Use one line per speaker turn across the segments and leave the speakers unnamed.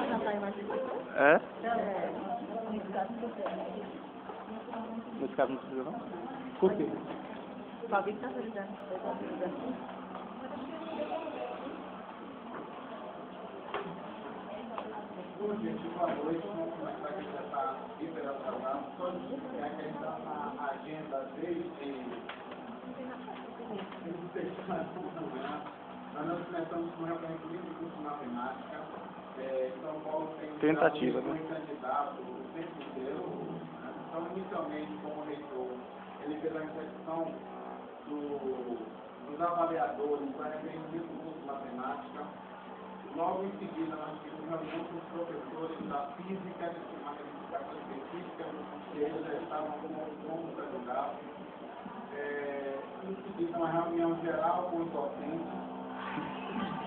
É? Nesse caso não precisa não? Por quê?
Bom dia, boa noite. Vamos começar aqui, já está hiper atrasado. Só que a gente está na agenda desde sexta-feira. Nós começamos com realmente o livro de curso de matemática. São Paulo tem
Tentativa, né?
Um candidato o tempo inteiro. Então, inicialmente, como reitor, ele fez a recepção dos avaliadores para referir o livro de curso de matemática. Logo em seguida, nós tivemos reunião com os professores da física, de matemática específica, eles já estavam como candidatos. Em seguida, uma reunião geral com os docentes,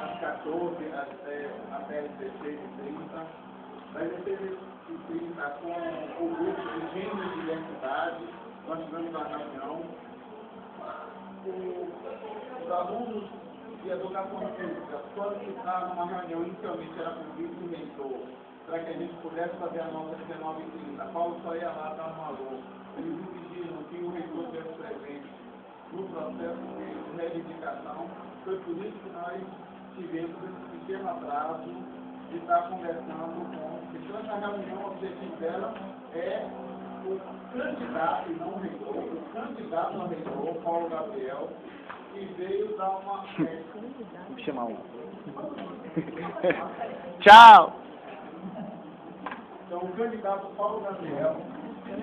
às 14 até as 16h30. Das 16h30, com o grupo de gênero e diversidade, nós tivemos uma reunião. Os alunos de educação física solicitaram uma reunião, inicialmente era com o vice-reitor, para que a gente pudesse fazer a nota 19h30. Paulo só ia lá dar um alô. Eles exigiram que o reitor estivesse presente no processo de reivindicação. Foi por isso que nós tivemos esse pequeno atraso de estar conversando com. Então, essa reunião, o objetivo dela é o candidato, e não o reitor, o candidato ao reitor, Paulo Gabriel, que veio dar uma...
Vou chamar um. Tchau!
Então, o candidato Paulo Gabriel,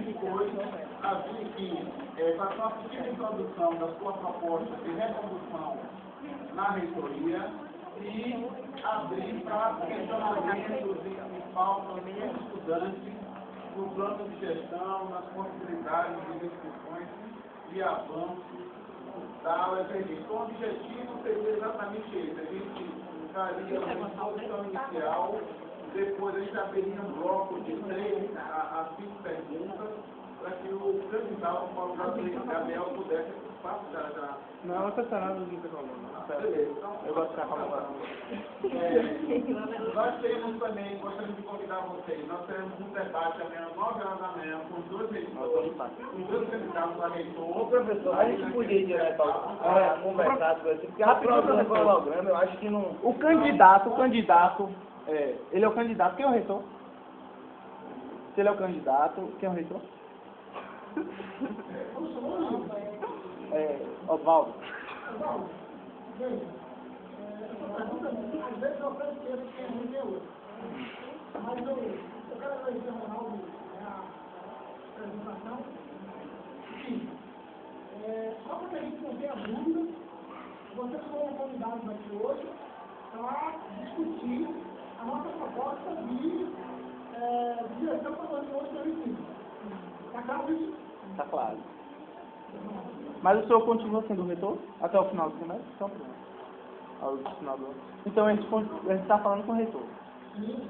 depois havia que fazer uma pequena introdução da sua proposta de recondução na reitoria e abrir para questionamentos e pautas dos estudantes no plano de gestão, nas possibilidades de discussões e avanços da UFRJ. Então, o objetivo seria exatamente esse. A gente faria uma exposição inicial, depois a gente abriria um bloco de 3 a 5 perguntas, para que o candidato Paulo Gabriel pudesse participar.
Não, não está nada do que você falou.
Beleza, então,
eu gosto de ficar falando.
Nós teremos também, gostaria de convidar vocês, nós teremos um debate amanhã, 9 horas da manhã, com os dois reitores, com os dois candidatos a reitor.
Ô professor, a gente podia ir direto a conversar com ele, porque a prova do programa, eu acho que não...
O candidato, ele é o candidato, quem é o reitor? Se ele é o candidato, quem é o reitor? Osvaldo.
Às vezes eu percebo que é ruim de hoje. Mas eu quero agradecer ao Ronaldo a apresentação. Sim. Só para que a gente não tenha dúvida, vocês foram convidados aqui hoje para discutir a nossa proposta de direção para o ano de 2015. Está claro isso?
Está claro. Mas o senhor continua sendo reitor até o final do semestre? Então, então a gente está falando com o reitor.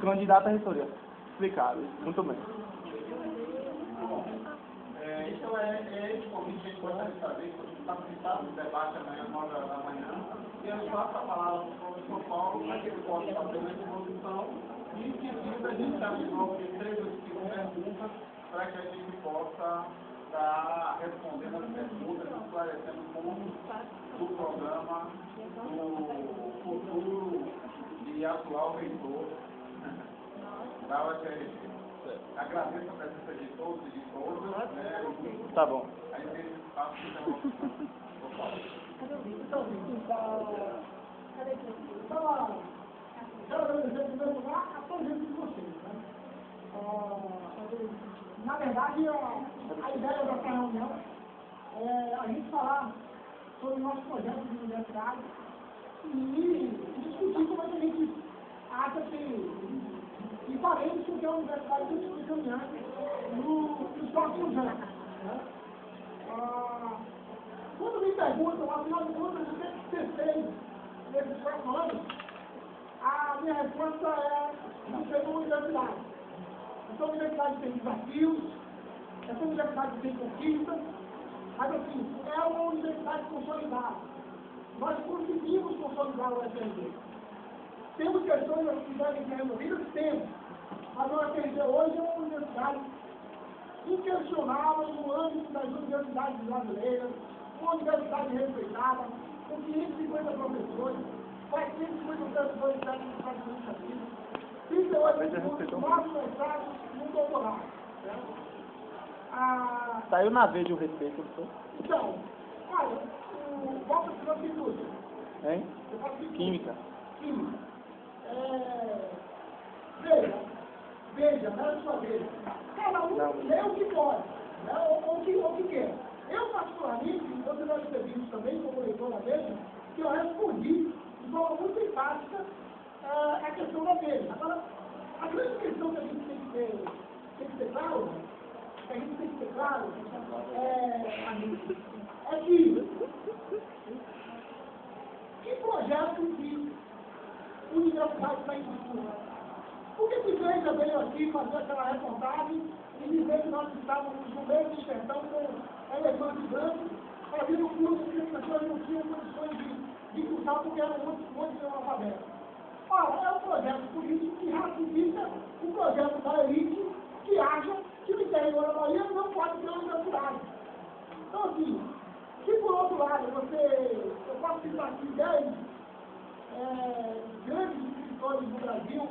Candidato à reitoria. Explicado. Muito bem.
Então esse convite que a gente gostaria de fazer, participar do debate amanhã, 9 horas da manhã, e eu passo a palavra para o professor Paulo, para que ele possa fazer uma introdução, e em seguida a gente abre um bloco de 3 ou 5 perguntas, para que a gente possa estar respondendo as perguntas, esclarecendo pontos do programa do futuro e atual reitor da UFRJ. Agradeço a presença de todos e de todas.
Tá bom.
Aí tem espaço para
quero agradecer em primeiro lugar a presença de vocês. Na verdade, a ideia dessa reunião é a gente falar sobre o nosso projeto de universidade e discutir como é que a gente acha que faremos com que a universidade continue caminhando nos próximos anos. Quando me perguntam, afinal de contas, o que você fez nesses 4 anos, a minha resposta é: não sei uma universidade. Essa universidade tem desafios, essa universidade tem conquistas, mas assim, é uma universidade consolidada. Nós conseguimos consolidar o UFRJ. Temos questões que devem ser resolvidas? Temos. hoje é uma universidade inquestionável no âmbito das universidades brasileiras, uma universidade respeitada, com 550 professores, 450 professores técnicos administrativos, 38 cursos, 9 mestrados e um doutorado. Certo?
Saiu na vez de um respeito, professor?
Então, olha, qual que você indústria?
Hein? Química.
Química. Veja, na sua vez. Cada um lê o que pode, né? ou o que quer. Eu, particularmente, você deve ter visto também, como leitora mesmo, que eu respondi de forma muito empática a questão da veja. Agora, a grande questão que a gente tem que ter claro, é que projeto de universidade está em discussão? Por que a igreja veio aqui fazer aquela reportagem e dizer que nós estávamos no meio de sertão com elefante branco, fazendo curso que as pessoas não tinham condições de cursar porque eram muitos analfabetos? Ora, é um projeto político que ratifica o projeto da elite que acha que o interior da Bahia não pode ter uma universidade. Então, assim, se por outro lado eu posso citar aqui 10 grandes escritores do Brasil,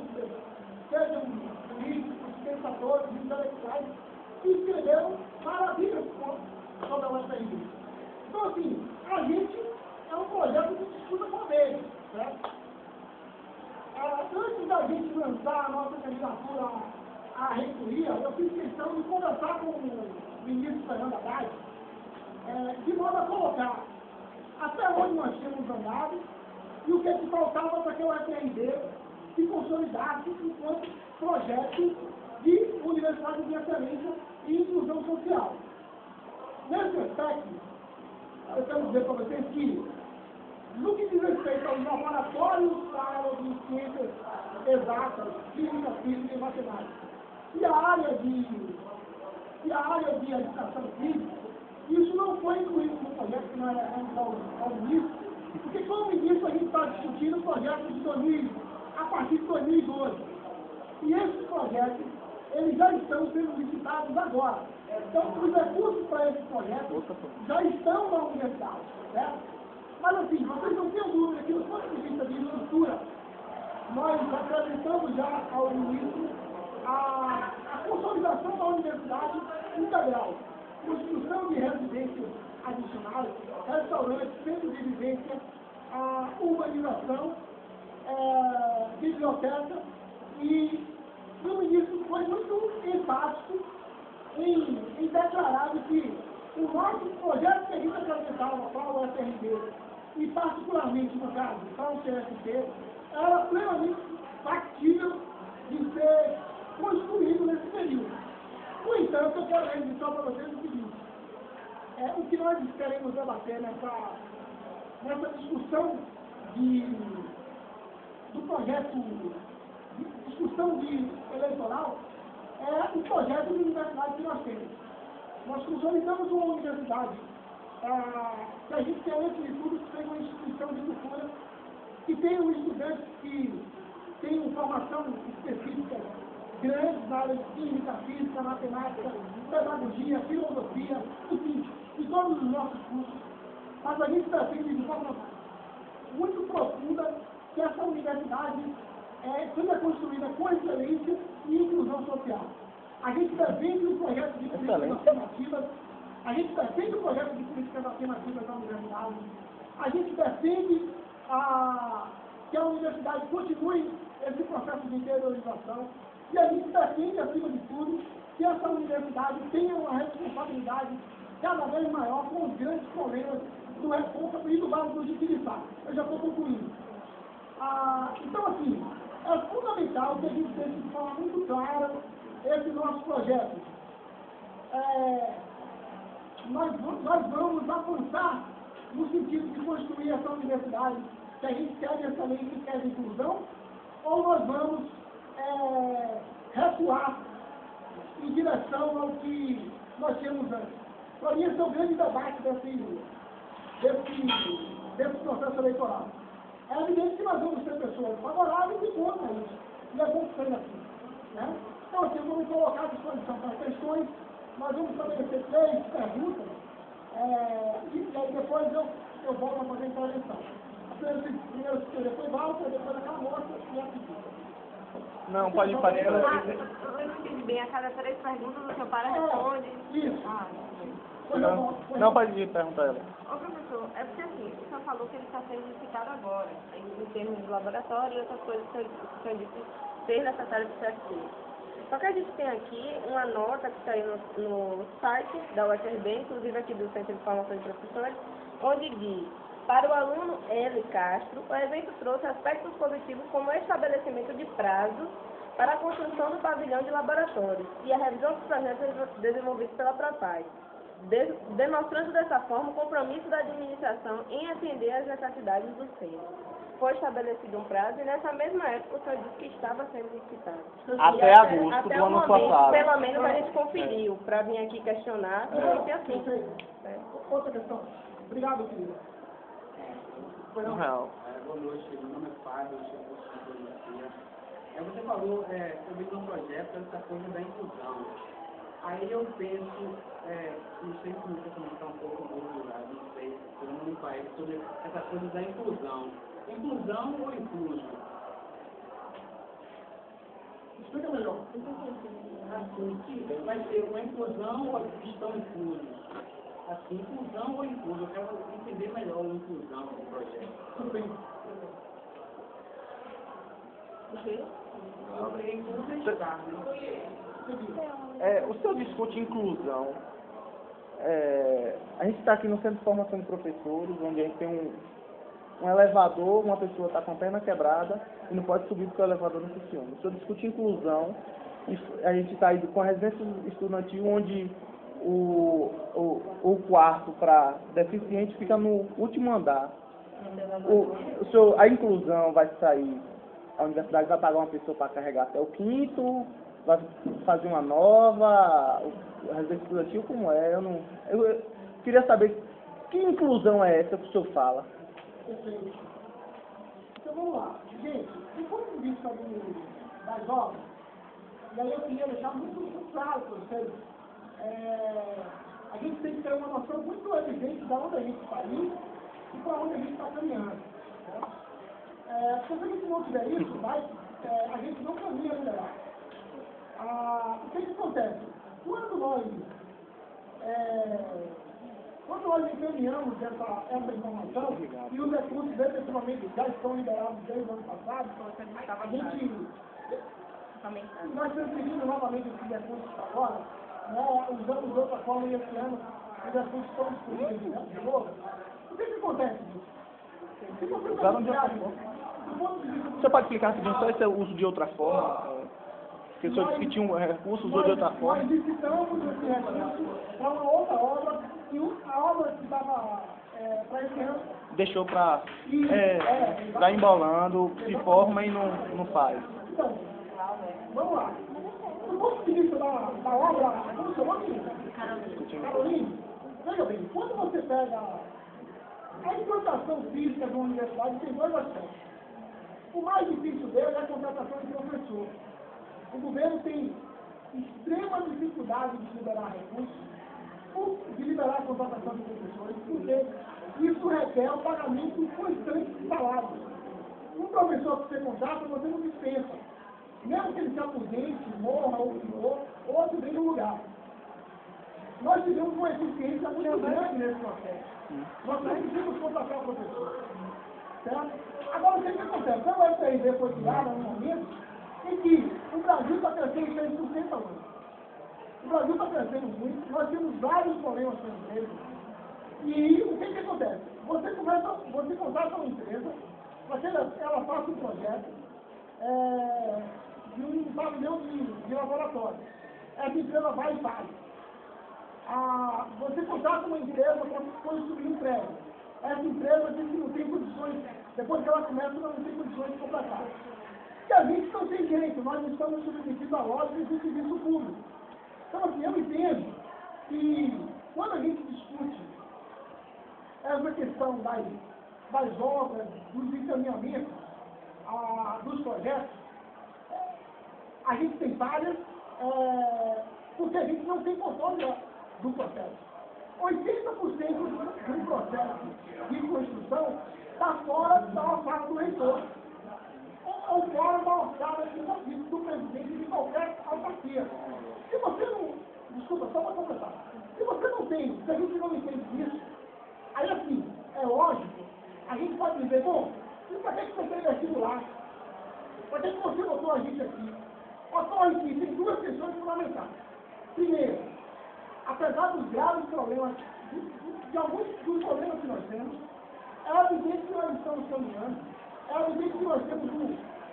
sejam políticos, pensadores, intelectuais, que escreveram maravilhas sobre a UFRJ. Então, assim, a gente é um projeto que disputa com eles, certo? Antes da gente lançar a nossa candidatura à reitoria, eu fiz questão de conversar com o ministro Fernando Haddad, de modo a colocar até onde nós tínhamos andado e o que faltava para que o FRJ se consolidasse enquanto projeto de universidade de excelência e inclusão social. Nesse aspecto, eu quero dizer para vocês que, no que diz respeito aos laboratórios da área de ciências exatas, química, física e matemática, e a área de educação física, isso não foi incluído no projeto que nós levamos ao ministro, porque como ministro a gente está discutindo o projeto de a partir de 2012. E esses projetos, eles já estão sendo licitados agora. Então, os recursos para esse projeto já estão na universidade, certo? Mas assim, vocês não tenham dúvida que do ponto de vista de estrutura, nós apresentamos já ao ministro a consolidação da universidade integral, construção de residências adicionais, restaurantes, centros de vivência, a urbanização, biblioteca, e o ministro foi muito enfático em declarar que o nosso projeto que a gente apresentava para o FRJ, e particularmente no caso para o CFP, era plenamente factível de ser construído nesse período. No entanto, eu quero registrar para vocês o seguinte: o que nós queremos debater nessa discussão do projeto, discussão eleitoral, é o projeto de universidade que nós temos. Nós consolidamos uma universidade que a gente quer, antes de tudo, que seja uma instituição de cultura, que tenha estudantes que tenham formação específica grande na área de química, física, matemática, pedagogia, filosofia, enfim, em todos os nossos cursos. Mas a gente defende de forma muito profunda que essa universidade seja construída com excelência e inclusão social. A gente defende o projeto de políticas afirmativas, a gente defende o projeto de políticas afirmativas da universidade, a gente defende que a universidade continue esse processo de interiorização, e a gente defende, acima de tudo, que essa universidade tenha uma responsabilidade cada vez maior com os grandes problemas do Recôncavo e do Vale do Jiquiriçá. Eu já estou concluindo. Então, assim, é fundamental que a gente deixe de forma muito clara esse nosso projeto. Nós vamos avançar no sentido de construir essa universidade que a gente quer de excelência e quer de inclusão, ou nós vamos recuar em direção ao que nós tínhamos antes. Para mim, esse é o grande debate desse processo eleitoral. É evidente que nós vamos ter pessoas favoráveis e contra isso. E é bom que seja assim. Né? Então, assim, eu vou me colocar à disposição para questões, nós vamos estabelecer 3 perguntas, e aí depois eu volto a fazer a intervenção. Primeiro foi Walter, depois a Carlota e a Cristina.
Não, pode
Eu não entendi bem, a cada 3 perguntas o seu para responde.
Isso.
Não pode perguntar ela.
Ô professor, é porque assim, o senhor falou que ele está sendo licitado agora, em termos de laboratório e outras coisas que o senhor disse ser necessário de ser aqui. Só que a gente tem aqui uma nota que saiu no site da UFRB, inclusive aqui do Centro de Formação de Professores, onde diz: para o aluno L. Castro, o evento trouxe aspectos positivos como o estabelecimento de prazos para a construção do pavilhão de laboratórios e a revisão dos projetos desenvolvidos pela PROPAI, demonstrando dessa forma o compromisso da administração em atender às necessidades do centro. Foi estabelecido um prazo e nessa mesma época o senhor disse que estava sendo licitado.
Até agosto
Até
do
o
ano
momento,
passado.
pelo menos a gente conferiu, para vir aqui questionar, não foi assim.
Outra questão. Obrigado, querido.
Um real.
Boa noite, meu nome é Fábio, eu sou professor de Geografia. Você falou sobre um projeto, essa coisa da inclusão. Aí eu penso, não sei se você comentar um pouco não sei, pelo menos no país, sobre essa coisa da inclusão. Inclusão ou incluso?
Explica melhor.
Assim, vai ser uma inclusão ou estão inclusos? Assim, inclusão ou incluso? Eu quero entender melhor a inclusão do projeto.
Tudo bem.
Porque incluso é estar,
O senhor discute inclusão. A gente está aqui no Centro de Formação de Professores, onde a gente tem um elevador, uma pessoa está com a perna quebrada e não pode subir porque o elevador não funciona. O senhor discute inclusão, a gente está aí com a residência estudantil, onde o quarto para deficiente fica no último andar. A inclusão vai sair, a universidade vai pagar uma pessoa para carregar até o 5º, vai fazer uma nova, a residência estudantil como é? Eu queria saber que inclusão é essa que o senhor fala.
Perfeito. Então vamos lá. Gente, do ponto de vista das obras, e aí eu queria deixar muito claro para vocês, a gente tem que ter uma noção muito evidente de onde a gente está indo e para onde a gente está caminhando. Se a gente não tiver isso, a gente não caminha melhor. O que acontece? Quando nós encaminhamos essa informação, e os recursos efetivamente já estão liberados desde o ano passado, nós transferimos novamente esses recursos agora, usamos de outra forma e esse ano os recursos estão disponíveis de novo. O que acontece? Se você
Usaram de outra forma. Você pode explicar rapidinho só esse uso de outra forma? Porque o senhor disse que tinha um recurso, usou de outra forma.
Nós licitamos esse recurso para uma outra obra, e a obra que estava para esse ano.
Deixou para embolando, se forma e não faz.
Então, vamos lá. Do ponto de vista da obra, como chamou aqui? Carolina, veja bem, quando você pega a implantação física de uma universidade, tem 2 aspectos. O mais difícil dele é a contratação de professor. O governo tem extrema dificuldade de liberar recursos, de liberar a contratação de professores, porque isso requer o pagamento constante de salários. Um professor que você contrata, você não dispensa. Mesmo que ele se aposente, morra ou pior, outro vem no lugar. Nós tivemos uma eficiência muito grande nesse processo. Nós conseguimos contratar professores. Certo? Agora, o que acontece? A UFRB foi criada num momento em que o Brasil está crescendo 6% ao ano. O Brasil está crescendo muito, nós temos vários problemas com a empresa. E o que acontece? Você contrata uma empresa para que ela faça um projeto de um pavilhão de laboratório. Essa empresa vai e faz. Você contrata uma empresa para construir um prédio. Essa empresa diz que não tem condições, depois que ela começa, não tem condições de completar. E a gente não tem jeito, nós não estamos submetidos à lógica do serviço público. Então, assim, eu entendo que quando a gente discute essa questão das obras, dos encaminhamentos, dos projetos, a gente tem falhas porque a gente não tem controle do processo. 80% do processo de construção está fora da alçada do reitor, ou fora da alçada do presidente de qualquer autarquia. Se você não... Desculpa, só para completar. Se você não tem, se a gente não entende isso, aí assim, é lógico, a gente pode dizer, bom, para que você fez vestibular? Para que você botou a gente aqui? Ocorre que tem duas questões fundamentais. Primeiro, apesar dos graves problemas, de alguns dos problemas que nós temos, é evidente que nós estamos caminhando, é evidente que nós temos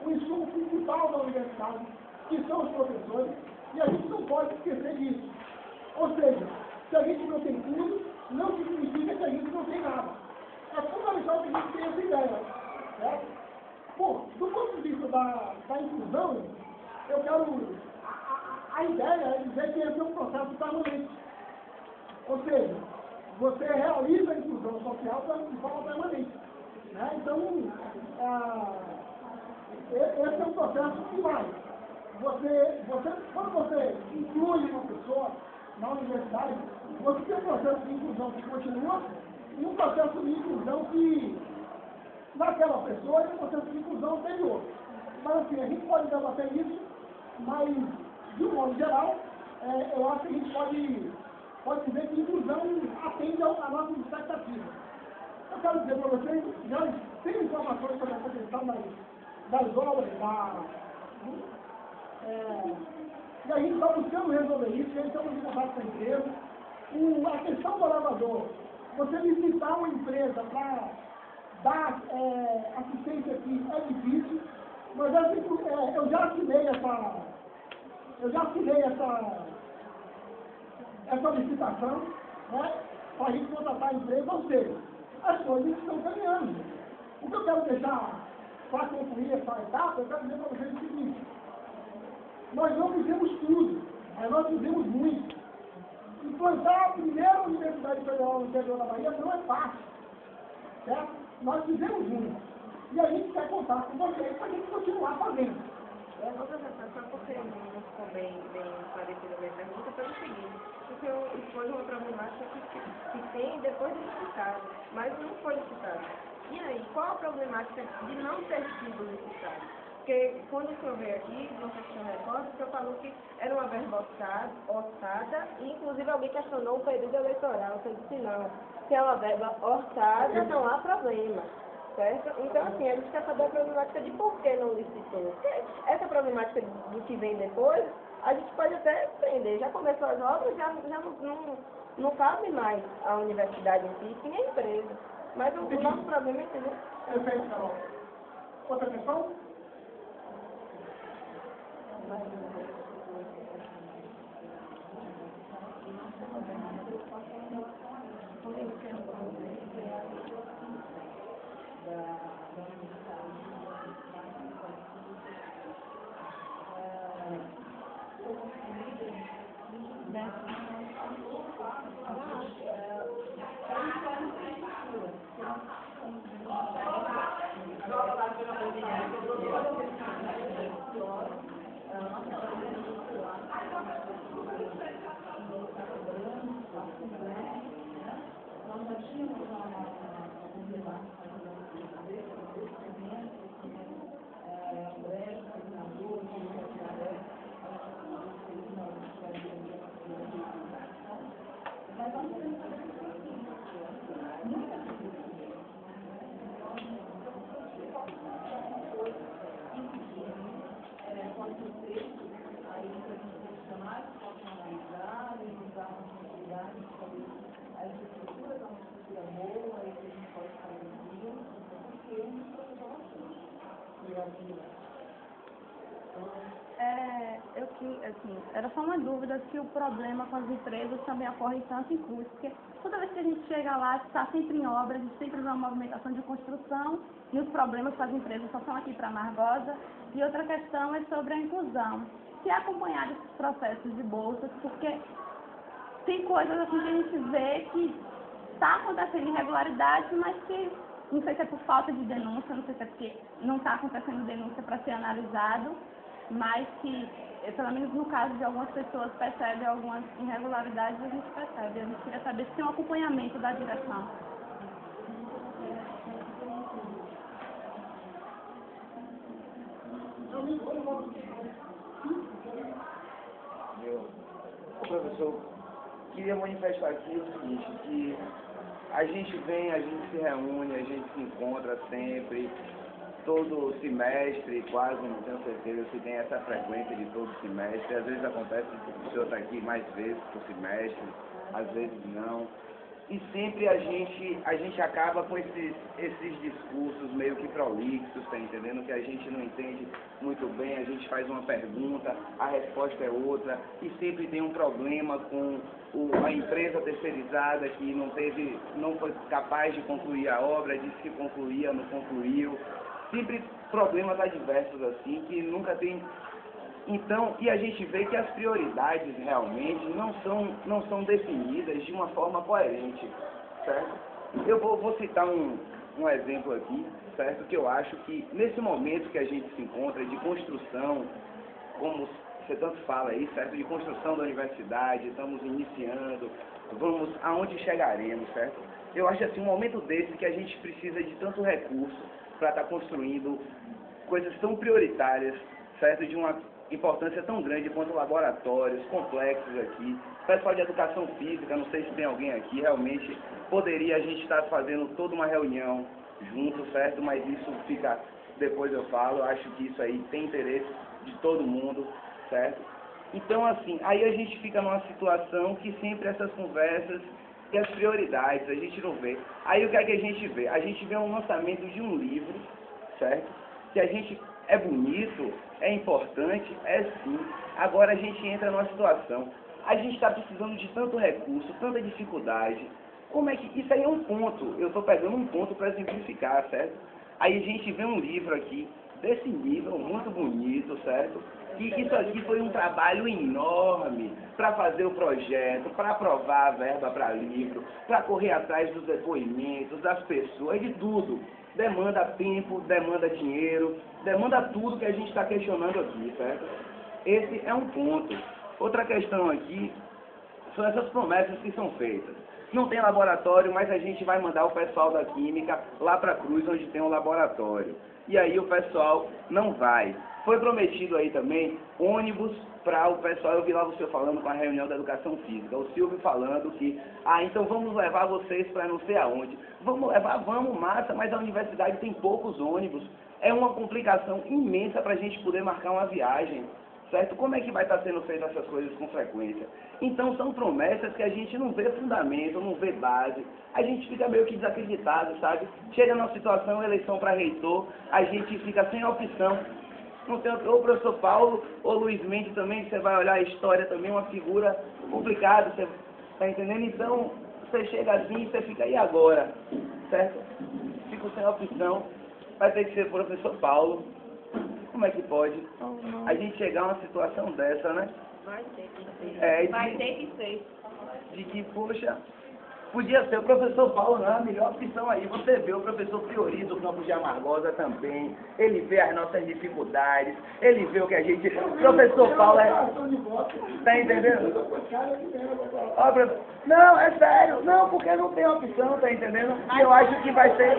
o insumo principal da universidade, que são os professores, e a gente não pode esquecer disso. Ou seja, se a gente não tem tudo, não significa que a gente não tem nada. É fundamental que a gente tenha essa ideia. Certo? Bom, do ponto de vista da inclusão, eu quero... A ideia é dizer que esse é um processo permanente. Ou seja, você realiza a inclusão social de forma permanente. Né? Então, esse é um processo que vai. Quando você inclui uma pessoa na universidade, você tem um processo de inclusão que continua e um processo de inclusão que, naquela pessoa, é um processo de inclusão anterior. Mas, assim, a gente pode debater isso, mas, de um modo geral, eu acho que a gente pode dizer que inclusão atende à nossa expectativa. Eu quero dizer para vocês, já tem informações sobre essa questão das obras, e a gente está buscando resolver isso, a gente estamos em contato com a empresa. A questão do elevador, você licitar uma empresa para dar assistência aqui é difícil, mas eu já assinei essa licitação, né, para a gente contratar a empresa, ou seja, as coisas estão caminhando. O que eu quero deixar para concluir essa etapa, eu quero dizer para vocês o seguinte: nós não fizemos tudo, mas nós fizemos muito. Implantar a primeira Universidade Federal no interior da Bahia não é fácil, certo? Nós fizemos muito. E a gente quer contar com vocês para a gente continuar fazendo.
Outra questão, só porque não ficou bem esclarecida a minha pergunta, foi o seguinte: porque eu expus uma problemática que tem depois de licitado, mas não foi licitado. E aí, qual a problemática de não ter sido licitado? Porque quando o senhor veio aqui, não sei se o senhor recorda, o senhor falou que era uma verba orçada, e inclusive alguém questionou o período eleitoral. Você disse não, se é uma verba orçada, não há problema. Certo? Então, assim, a gente quer saber a problemática de por que não licitou. Porque essa problemática do que vem depois, a gente pode até entender. Já começou as obras, já não cabe mais a universidade em si, nem a empresa. Mas o nosso problema é entender.
Perfeito, Carol. Outra questão?
Assim, era só uma dúvida se o problema com as empresas também ocorre tanto em curso, porque toda vez que a gente chega lá, está sempre em obras, a gente sempre vê uma movimentação de construção e os problemas com as empresas só são aqui para Margosa. E outra questão é sobre a inclusão. Se acompanhar esses processos de bolsas, porque tem coisas assim que a gente vê que está acontecendo irregularidade, mas que não sei se é por falta de denúncia, não sei se é porque não está acontecendo denúncia para ser analisado. mas que, pelo menos no caso de algumas pessoas, percebem algumas irregularidades, a gente percebe. A gente queria saber se tem um acompanhamento da direção.
Professor, queria manifestar aqui o seguinte, que a gente vem, a gente se reúne, a gente se encontra sempre, todo semestre, quase, não tenho certeza se tem essa frequência de todo semestre. Às vezes acontece que o senhor está aqui mais vezes por semestre, às vezes não. E sempre a gente acaba com esses discursos meio que prolixos, tá entendendo? Que a gente não entende muito bem, a gente faz uma pergunta, a resposta é outra, e sempre tem um problema com a empresa terceirizada que não foi capaz de concluir a obra, disse que concluía, não concluiu. Sempre problemas adversos assim, que nunca tem. Então, e a gente vê que as prioridades realmente não são definidas de uma forma coerente, certo? Eu vou citar um exemplo aqui, certo? Que eu acho que nesse momento que a gente se encontra de construção, como você tanto fala aí, certo? De construção da universidade, estamos iniciando, vamos aonde chegaremos, certo? Eu acho assim, um momento desse que a gente precisa de tanto recurso para estar construindo coisas tão prioritárias, certo? De uma importância tão grande quanto laboratórios, complexos aqui, pessoal de educação física, não sei se tem alguém aqui, realmente poderia a gente estar fazendo toda uma reunião junto, certo? Mas isso fica, depois eu falo, acho que isso aí tem interesse de todo mundo, certo? Então assim, aí a gente fica numa situação que sempre essas conversas e as prioridades, a gente não vê. Aí o que é que a gente vê? A gente vê um lançamento de um livro, certo? Que a gente é bonito, é importante, é sim. Agora a gente entra numa situação, a gente está precisando de tanto recurso, tanta dificuldade. Como é que... Isso aí é um ponto, eu estou pegando um ponto para simplificar, certo? Aí a gente vê um livro aqui, desse nível, muito bonito, certo? E isso aqui foi um trabalho enorme para fazer o projeto, para aprovar a verba para livro, para correr atrás dos depoimentos, das pessoas, de tudo. Demanda tempo, demanda dinheiro, demanda tudo que a gente está questionando aqui, certo? Esse é um ponto. Outra questão aqui são essas promessas que são feitas. Não tem laboratório, mas a gente vai mandar o pessoal da Química lá para a Cruz, onde tem um laboratório. E aí o pessoal não vai. Foi prometido aí também ônibus para o pessoal, eu vi lá você falando com a reunião da educação física, o Silvio falando que, então vamos levar vocês para não sei aonde. Vamos levar, vamos, massa, mas a universidade tem poucos ônibus. É uma complicação imensa para a gente poder marcar uma viagem, certo? Como é que vai estar sendo feitas essas coisas com frequência? Então são promessas que a gente não vê fundamento, não vê base, a gente fica meio que desacreditado, sabe? Chega numa situação, eleição para reitor, a gente fica sem opção. Não tem ou o professor Paulo ou o Luiz Mendes também, que você vai olhar a história também, uma figura complicada, você está entendendo? Então, você chega assim e você fica, e agora? Certo? Fico sem opção, vai ter que ser o professor Paulo. Como é que pode a gente chegar a uma situação dessa, né?
Vai ter que ser. Vai ter que ser.
De que, poxa, podia ser o professor Paulo, não é a melhor opção aí. Você vê, o professor prioriza o campus de Amargosa também, ele vê as nossas dificuldades, ele vê o que a gente... O professor Paulo é... Tá entendendo? Ó, não, é sério, não, porque não tem opção, tá entendendo? E eu acho que vai ser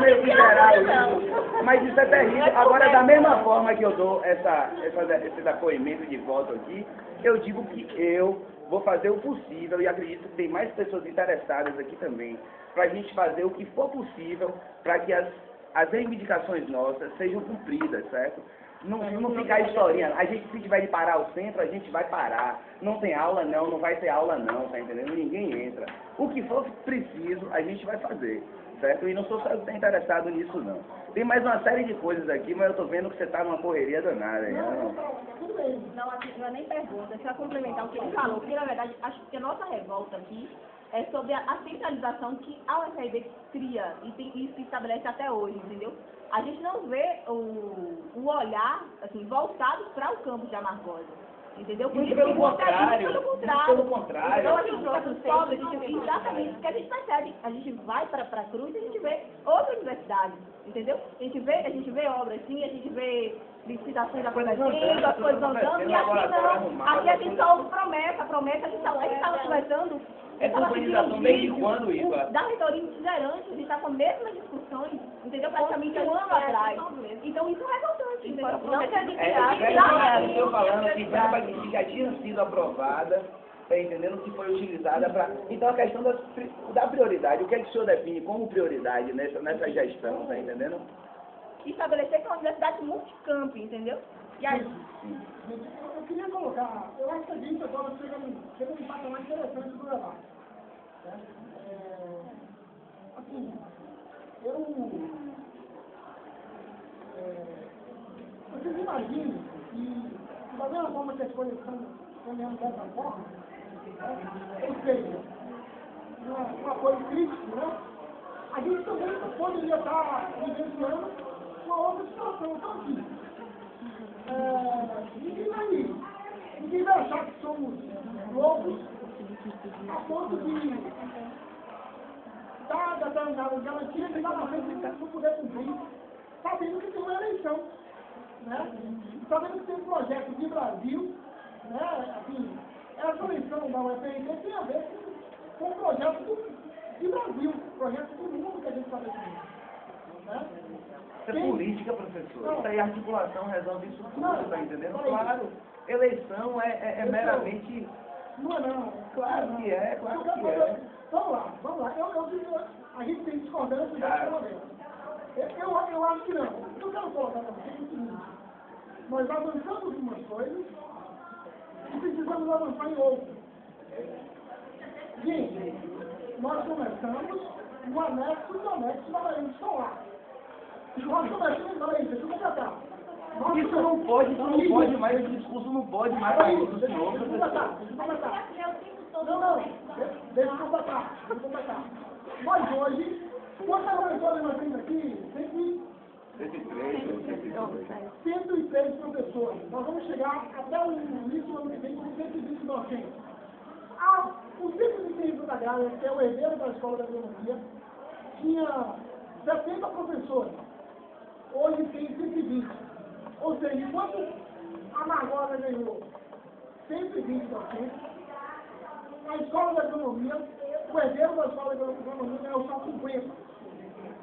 meio que geral isso. Mas isso é terrível. Agora, da mesma forma que eu dou esse depoimento de voto aqui, eu digo que eu vou fazer o possível, e acredito que tem mais pessoas interessadas aqui também, para a gente fazer o que for possível para que as reivindicações nossas sejam cumpridas, certo? Não ficar historinha. A gente, se tiver de parar o centro, a gente vai parar. Não tem aula não, não vai ter aula não, tá entendendo? Ninguém entra. O que for preciso, a gente vai fazer, certo? E não sou só eu que está interessado nisso não. Tem mais uma série de coisas aqui, mas eu tô vendo que você tá numa correria danada.
Não, assim, não é nem pergunta, só complementar o que ele falou, porque na verdade, acho que a nossa revolta aqui é sobre a centralização que a UFRB cria e se estabelece até hoje, entendeu? A gente não vê o olhar, assim, voltado para o campus de Amargosa, entendeu?
Muito pelo contrário.
Então, a gente sobe, exatamente, porque a gente percebe, a gente vai para a Cruz e a gente vê outra universidade, entendeu? A gente vê obras, sim, a gente vê
licitações acontecendo, as coisas andando, e aqui não. Aqui a gente só ouve promessa, a gente estava conversando.
É urbanização desde quando isso?
Da reitoria itinerante, a gente está com as mesmas discussões, entendeu? Praticamente um ano atrás. Então isso é revoltante, entendeu? Não quer dizer
Estou falando que já tinha sido aprovada, tá entendendo? Que foi utilizada para... Então a questão da prioridade, o que é que o senhor define como prioridade nessa gestão, tá entendendo?
Estabelecer que é uma universidade multicampo, entendeu? E aí?
Eu queria colocar, eu acho que a gente agora chega num patamar interessante do debate. Assim, vocês imaginam que, da mesma forma que as coisas estão caminhando dessa forma, ou seja, uma coisa crítica, né? A gente também poderia estar vivenciando uma outra situação. Então, aqui, ninguém vai achar que somos loucos a ponto de dar determinada garantia que lá na frente não poder cumprir, sabendo que tem uma eleição, né? Sabendo que tem um projeto de Brasil, né? Assim, essa eleição da UFRJ tem a ver com o projeto de Brasil, projeto do mundo que a gente está definindo, né?
Isso é política, professor. Isso aí, a articulação resolve isso tudo, tá entendendo? Claro, eleição é meramente...
Não é não.
Claro que é, claro que é.
Vamos lá. A gente tem discordância de uma vez. Eu acho que não. Eu quero colocar para vocês o seguinte. Nós avançamos em umas coisas e precisamos avançar em outras. Gente, nós começamos no anexo do anexo da Bahia de Solar. Nós começamos, peraí, deixa eu completar.
Isso não pode mais, esse discurso não pode mais sair do senhor, professor.
Não, deixa eu completar. Nós hoje, quantas professores nós temos aqui? 103 professores. Nós vamos chegar até o início do ano que vem com 120 docentes. O Centro de Ciência da Agrária, que é o herdeiro da Escola da Agronomia, tinha 70 professores. Hoje tem 120. Ou seja, enquanto a Margosa ganhou 120 docentes, a Escola da Agronomia, o herdeiro da Escola da Agronomia ganhou só 50.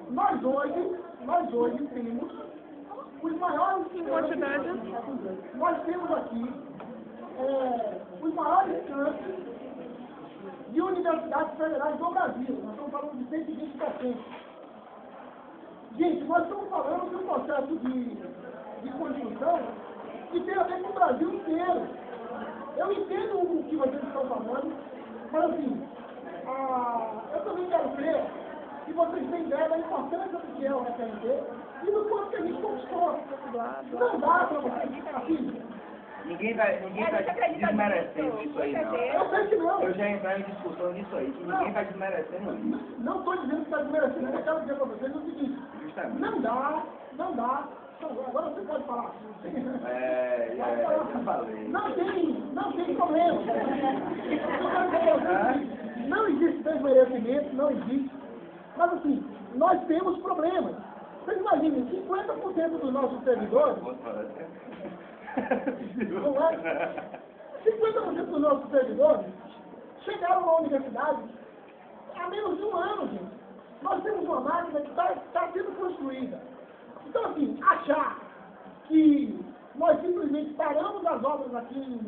Nós hoje temos os maiores... Nós temos aqui os maiores campos de universidades federais do Brasil. Nós estamos falando de 120 docentes. Gente, nós estamos falando de um processo de construção que tem a ver com o Brasil inteiro. Eu entendo o que vocês estão falando, mas assim, eu também quero ver que vocês têm ideia da importância do que é o FRD e do quanto que a gente conquistou. Não dá para vocês, assim.
Ninguém tá desmerecendo isso aí, não.
Eu sei que não.
Eu já entrei em discussão disso aí, que ninguém está desmerecendo isso.
Não estou dizendo que está desmerecendo, eu quero dizer para vocês o seguinte.
Justamente.
Não dá. Agora você pode falar.
Já falei.
Não tem problema. Não existe desmerecimento, não existe. Mas assim, nós temos problemas. Vocês imaginem, 50% dos nossos servidores... Não é? 50% dos nossos servidores chegaram na universidade há menos de um ano, gente. Nós temos uma máquina que está sendo construída. Então, assim, achar que nós simplesmente paramos as obras aqui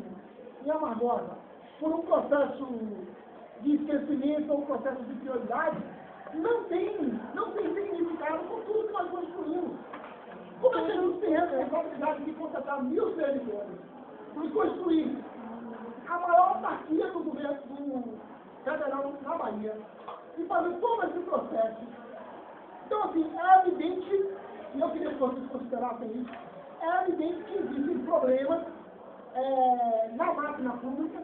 em Amargosa por um processo de esquecimento ou um processo de prioridade, não tem significado com tudo que nós construímos. Como é que a gente tem a responsabilidade de contratar 1000 servidores e construir a maior autarquia do governo federal na Bahia e fazer todo esse processo? Então, assim, é evidente, e eu queria que vocês considerassem isso, é evidente que existem problemas na máquina pública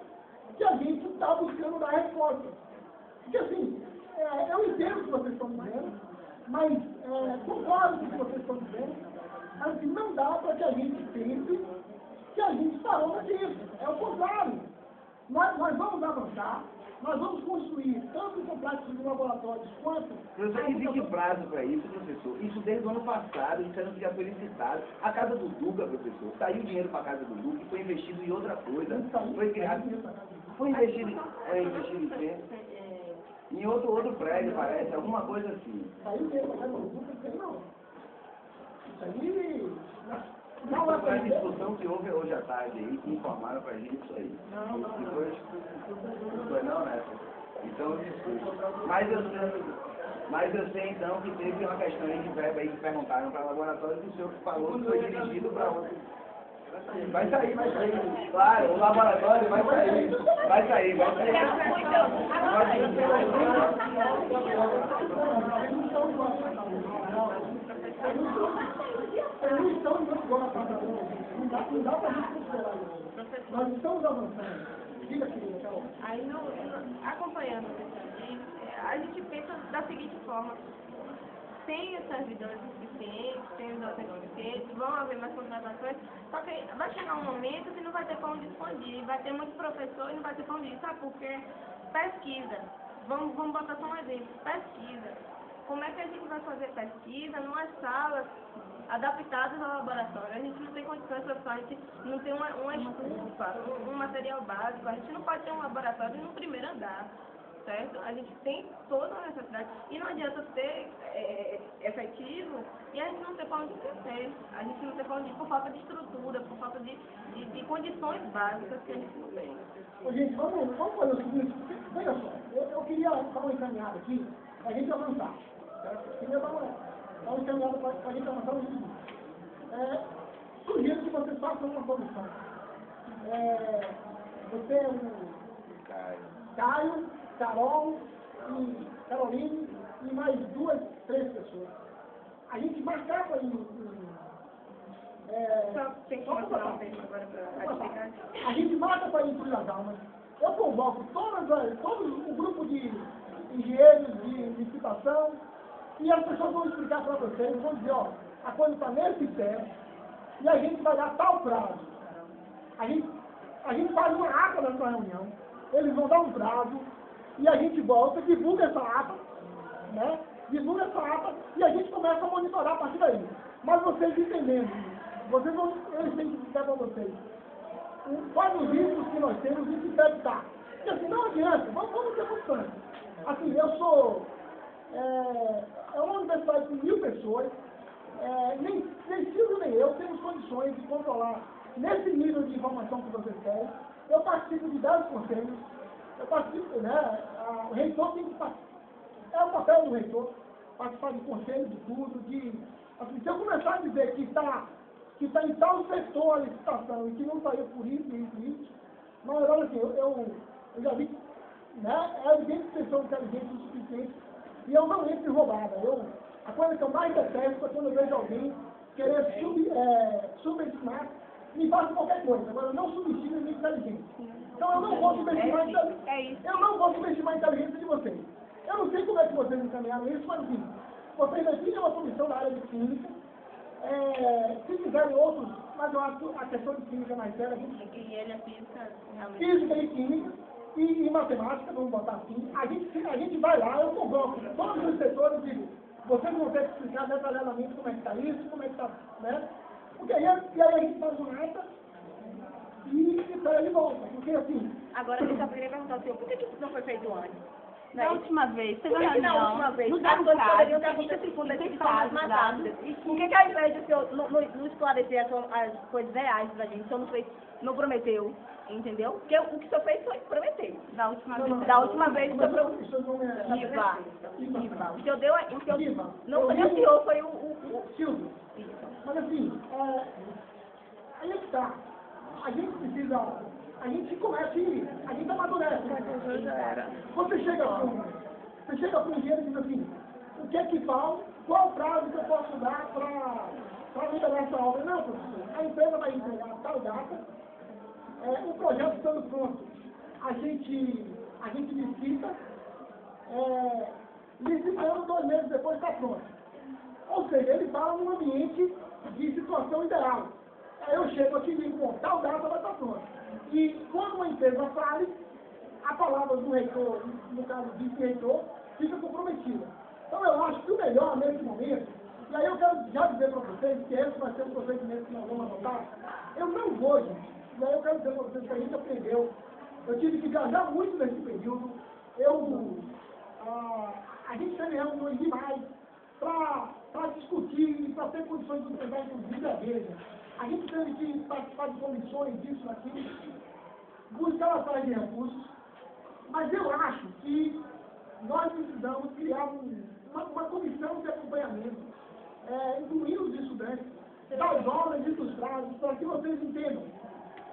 que a gente está buscando dar resposta. Porque, assim, eu entendo o que vocês estão dizendo, mas concordo com o que vocês estão dizendo, mas assim, não dá para que a gente pense que a gente parou no tempo. É o contrário. Nós vamos avançar, nós vamos construir tanto o complexo de laboratórios quanto...
Professor, existe prazo para isso, professor? Isso desde o ano passado, isso já foi licitado. A casa do Duca, professor, saiu dinheiro para a casa do Duca e foi investido em outra coisa. Foi investido em quê? Em outro prédio, parece, alguma coisa assim.
Saiu dinheiro para a casa do Duca, não. Isso aí... Não
Foi a discussão que houve hoje à tarde aí, que informaram pra gente isso aí. Não foi não, né? Então, desculpa. Mas eu sei então que teve uma questão aí de verba aí que perguntaram para o laboratório e o senhor falou que foi dirigido para outro. Vai sair. Claro, o laboratório vai sair. Vai sair.
Eles estão indo agora para não dá para a gente considerar isso. Nós estamos avançando. Diga aqui, Tchau.
Aí, acompanhando o que a gente pensa da seguinte forma: tem os servidores suficientes, tem os atendentes suficientes, vão haver mais contratações, só que vai chegar um momento que não vai ter como de expandir, vai ter muito professor e não vai ter como de, sabe por quê? Pesquisa. Vamos botar só um exemplo, pesquisa. Como é que a gente vai fazer pesquisa numas salas adaptadas ao laboratório? A gente não tem condições, a gente não tem uma estufa, um material básico, a gente não pode ter um laboratório no primeiro andar, certo? A gente tem toda a necessidade e não adianta ser efetivo e a gente não ter para onde crescer, a gente não ter para onde ir por falta de estrutura, por falta de condições básicas que a gente não tem.
Ô, gente, vamos fazer o seguinte, veja só, eu queria dar uma encaminhada aqui para a gente avançar. Eu queria dar uma encaminhada para a gente avançar no seguinte. Sugiro que vocês façam uma comissão. Você, o Caio, Carol e Caroline e mais 2, 3 pessoas. A gente marcava
Só tem que mostrar um tempo agora para atividade.
A gente marca para ir para as almas. Eu convoco todo o grupo de engenheiros de licitação e as pessoas vão explicar para vocês, vão dizer, ó, a coisa está nesse pé e a gente vai dar tal prazo. A gente faz uma ata nessa reunião, eles vão dar um prazo e a gente volta, divulga essa ata, né? Divulga essa ata e a gente começa a monitorar a partir daí. Mas vocês entendendo, eles têm que explicar para vocês quais os riscos que nós temos e que deve estar. Porque assim, não adianta, vamos ter constante. Assim, eu sou... É uma universidade com 1000 pessoas, nem Silvio nem eu temos condições de controlar nesse nível de informação que vocês querem. Eu participo de 10 conselhos, eu participo, né? O reitor tem que participar. É o papel do reitor, participar de conselhos, de tudo, assim, se eu começar a dizer que está em tal setor a licitação e que não saiu por isso, mas olha assim, eu já vi, né? É evidente que vocês são inteligentes o suficiente e eu não entro em roubada. A coisa que eu mais detesto é quando eu vejo alguém querer subestimar, me faça qualquer coisa. Agora, não subestime a minha inteligência. Então, eu não vou subestimar a inteligência de vocês. Eu não sei como é que vocês encaminharam isso, mas assim, vocês definem uma comissão na área de química, se fizerem outros, mas eu acho a questão de química mais séria.
E ele é física, realmente.
Física e química. E matemática, vamos botar assim, a gente vai lá, eu convoco todos os setores e digo, vocês vão ter que explicar detalhadamente como é que está isso, como é que está, né? Porque aí a gente faz uma ata e espera de volta, porque assim...
Agora, eu só queria perguntar ao senhor, por que isso não foi feito antes?
Na última vez, teve uma
Por que
reunião,
na última vez?
nos
As coisas
casos,
poderiam ter
a gente
acontecido
tem
de
que
formas mais
falar,
rápidas. Por que ao invés de o senhor não esclarecer as coisas reais pra gente, o senhor não prometeu? Entendeu? Porque o que o senhor fez foi prometer. Da última vez, o senhor prometeu. Iva. O senhor deu... Não foi o senhor, foi o
Silvio. Mas assim, aí é que tá. A gente precisa... A gente começa e a gente amadurece. Você chega para o engenheiro e diz assim, o que é que falta? Qual o prazo que eu posso dar para liberar essa obra? Não, professor. A empresa vai entregar tal data. O projeto estando pronto, a gente licita, licitando 2 meses depois está pronto. Ou seja, ele fala num ambiente de situação ideal. Aí eu chego aqui e digo, bom, tal data vai estar pronta. E quando uma empresa fale, a palavra do reitor, no caso do vice-reitor, fica comprometida. Então eu acho que o melhor nesse momento, e aí eu quero já dizer para vocês que esse vai ser um procedimento que nós vamos adotar, eu não vou, gente, e aí eu quero dizer para vocês que a gente aprendeu, eu tive que viajar muito nesse período, a gente teve reuniões demais para discutir e para ter condições de enfrentar, inclusive, a igreja. A gente teve que participar de comissões, disso, daquilo, buscar atrás de recursos, mas eu acho que nós precisamos criar uma comissão de acompanhamento, incluindo os estudantes, das obras e dos prazos, para que vocês entendam.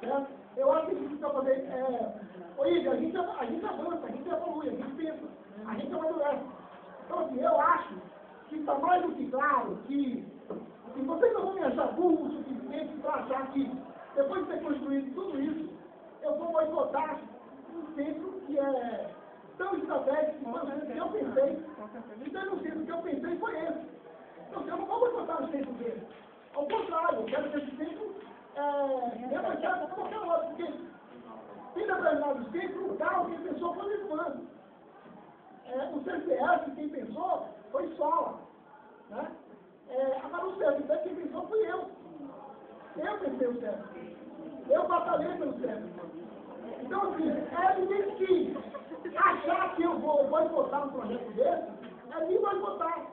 Certo? Eu acho que a gente precisa fazer. A gente avança, a gente evolui, a gente pensa, a gente amadurece. Então, assim, eu acho que está mais do que claro que vocês não vão me achar burro o suficiente para achar que, depois de ter construído tudo isso, eu vou boicotar um centro que é tão estratégico que eu pensei. Então, o centro que eu pensei foi esse. Então, eu não vou boicotar o centro dele. Ao contrário, eu quero que esse centro rebaixado como qualquer outro, porque tem determinados centros, o carro, quem pensou foi o Ivan. O CCS, quem pensou, foi Sola. Né? Agora o CFP, quem pensou fui eu. Eu pensei o CFP. Eu batalhei pelo CFP. Então, assim, é evidente que achar que eu vou boicotar um projeto desse, é me boicotar.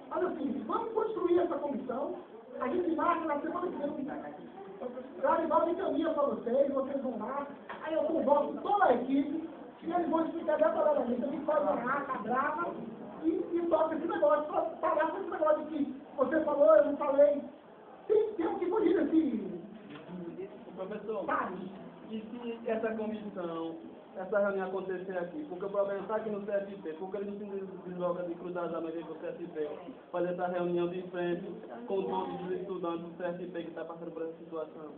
Mas, assim, vamos construir essa comissão, a gente marca na semana que vem. O Garibaldi encaminha para vocês vão lá, aí eu convoco toda a equipe, e eles vão explicar detalhadamente, a gente faz uma ata, grava, e toca esse negócio, para parar com esse negócio de que você falou, eu não falei. Tem um que fugir desse...
Professor, e se essa comissão, essa reunião acontecer aqui, porque o problema está aqui no CFP, porque eles não se deslocam de Cruz das Almas com o CFP, fazer essa reunião de frente com todos os estudantes do CFP que está passando por essa situação?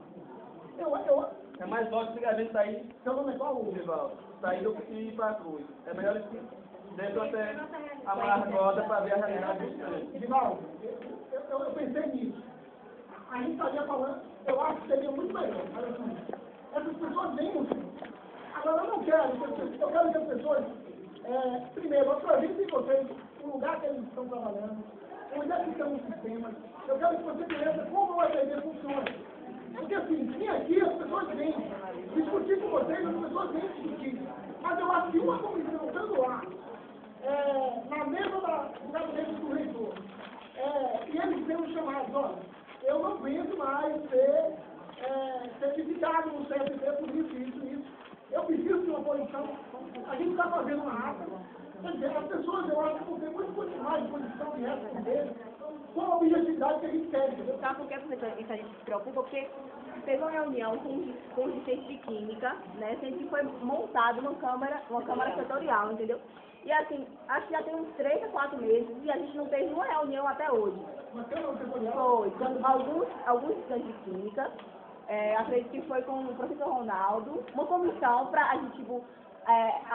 É mais lógico que a gente sair,
seu nome é qual?
Rivaldo, sair do que ir para a Cruz. É melhor que dentro até a margota para ver a realidade dos três.
Rivaldo, eu pensei nisso. A gente estaria falando, eu acho que seria muito melhor, mas assim, essas pessoas vêm no fim. Agora eu não quero, eu quero que as pessoas, primeiro, apresentem vocês o lugar que eles estão trabalhando, onde é que estão os sistemas. Eu quero que você conheça como o ATD funciona. Porque assim, vim aqui, as pessoas vêm discutir com vocês, as pessoas vêm discutir. Mas eu acho que uma comissão estando lá, na mesa do gabinete do reitor, e eles sendo chamados, olha, eu não aguento mais ser certificado no CFP por isso. Eu preciso de uma posição. A gente está fazendo uma ata. Quer dizer, as pessoas, eu acho que vão ter muito mais posição de responder com a objetividade que a gente quer.
Sabe por que a gente se preocupa? Porque teve uma reunião com os discentes de química, né? Sempre foi montado uma câmara setorial, entendeu? E assim, acho que já tem uns 3 a 4 meses e a gente não teve uma reunião até hoje. Foi, quando alguns estudantes de química, acredito que foi com o professor Ronaldo, uma comissão para a gente, tipo...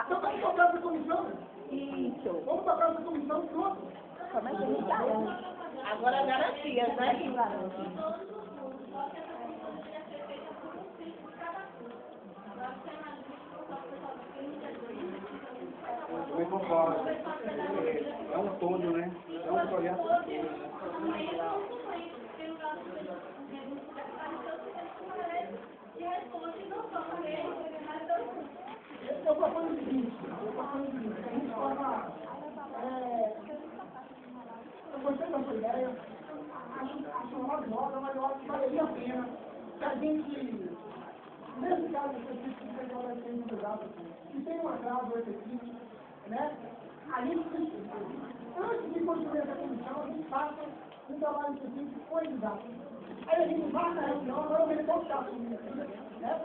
Então vamos tocar essa comissão?
Isso.
Vamos tocar essa comissão pronto?
Como é que a gente garante? Agora garantias, né? Quem garante?
Eu concordo. É um todo, né? É um projeto todo.
Eu proponho o seguinte, a gente forma... eu gostei da sua ideia, acho maravilhosa, mas eu acho que valeria a pena que a gente, nesse caso específico que você vai ser utilizado, que tem um atraso efetivo, né? A gente precisa, antes de construir essa comissão, a gente faça um trabalho específico com eles. Aí a gente marca a reunião, agora o reitor está assumindo, né?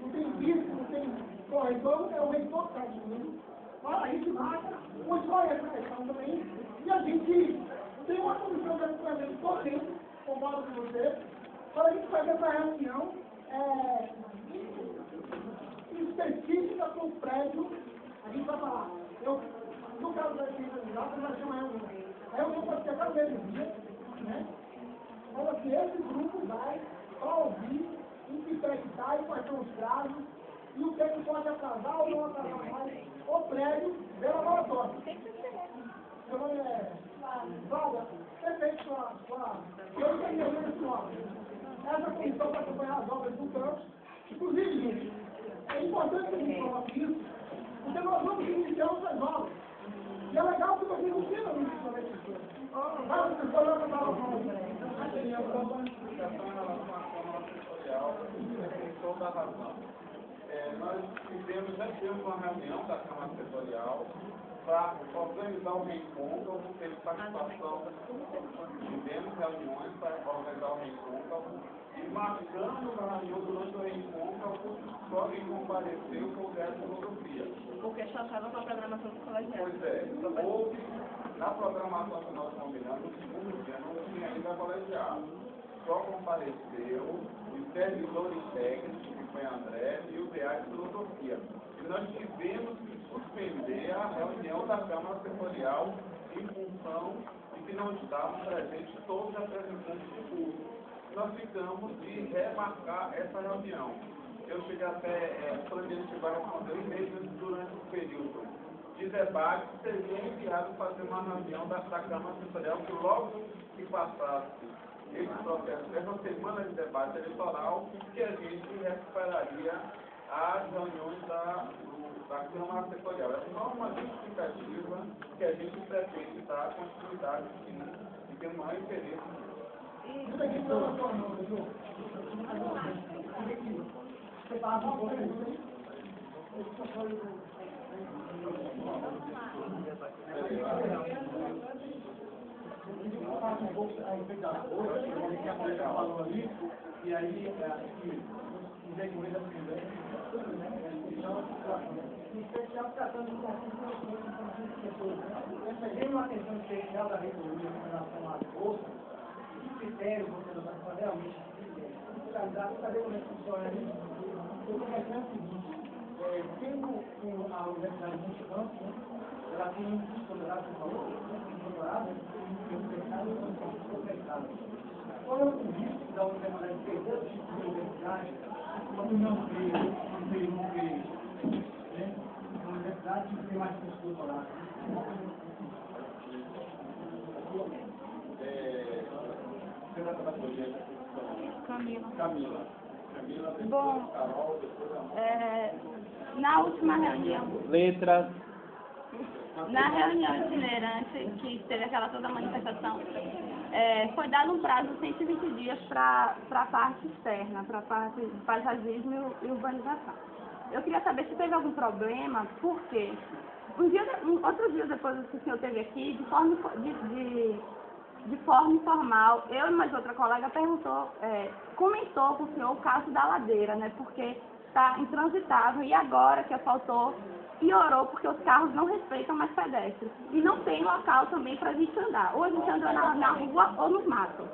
Não tem bispo, não tem corretor, é o reitor que está assumindo. A gente marca, constrói essa questão também, e a gente tem uma comissão de acompanhamento potente, concordo com você, para a gente fazer essa reunião específica com o prédio. A gente vai falar, no caso da ciência de dados, vai ser uma reunião. A reunião pode ser até o mesmo dia, né? Mas assim, esse grupo vai para ouvir, interpretar e quais são os prazos, e o que pode atrasar ou não atrasar mais o prédio do laboratório. Meu nome é Valda, perfeito, eu entendi esse nome. Essa comissão para acompanhar as obras do campus. Inclusive, gente, é importante que a gente coloque isso, porque nós vamos iniciar outras obras. E é legal que vocês ensinam isso também. Mas vocês podem levantar a mão.
Tem toda a razão. Já tivemos uma reunião da Câmara Setorial para organizar o reencontro, teve participação, tivemos reuniões para organizar o reencontro, e marcando na reunião durante o reencontro, só quem compareceu foi o Grécio de Filosofia.
Porque chocava com a programação do colegial.
Pois é, houve, na programação que nós combinamos, no segundo dia, não tinha ainda colegiado. Só compareceu os servidores técnicos, que foi André, e o DA de Filosofia. E nós tivemos que suspender a reunião da Câmara Setorial em função de que não estavam presentes todos os representantes do curso. Nós ficamos de remarcar essa reunião. Eu cheguei até, o presidente vai responder e-mail durante o período de debate, seria enviado fazer uma reunião da Câmara Setorial, que logo que passasse esse processo, essa semana de debate eleitoral, que a gente recuperaria as reuniões da Câmara Setorial. É só uma justificativa que a gente pretende dar continuidade e ter um maior interesse nisso.
Isso aqui não é sua mão, Ju. Você passa um pouco aí. Passa um pouco aí, que a colega falou ali, e aí, se quiser que eu especial tratando de eu peguei uma atenção especial da reitoria em relação às bolsas, que critérios você não vai fazer realmente fiscalizar, saber como é que funciona isso. Eu estou pensando o seguinte, tendo a Universidade de Monte ela tem um doutorado, você falou, doutorado, e um mestrado e um mestrado. Qual é o risco da universidade perder o tipo de universidade, quando não veio, né? A universidade tem que ter mais curso de doutorado.
Camila. Bom, na última reunião.
Letras.
Na reunião itinerante, que teve aquela toda manifestação, foi dado um prazo de 120 dias para a parte externa, para a parte de paisagismo e urbanização. Eu queria saber se teve algum problema, porque outros dias depois que o senhor esteve aqui, de forma informal, eu e mais outra colega comentou com o senhor o caso da ladeira, né? Porque está intransitável e agora que asfaltou, piorou porque os carros não respeitam mais pedestres. E não tem local também para a gente andar. Ou a gente anda na rua ou no mato.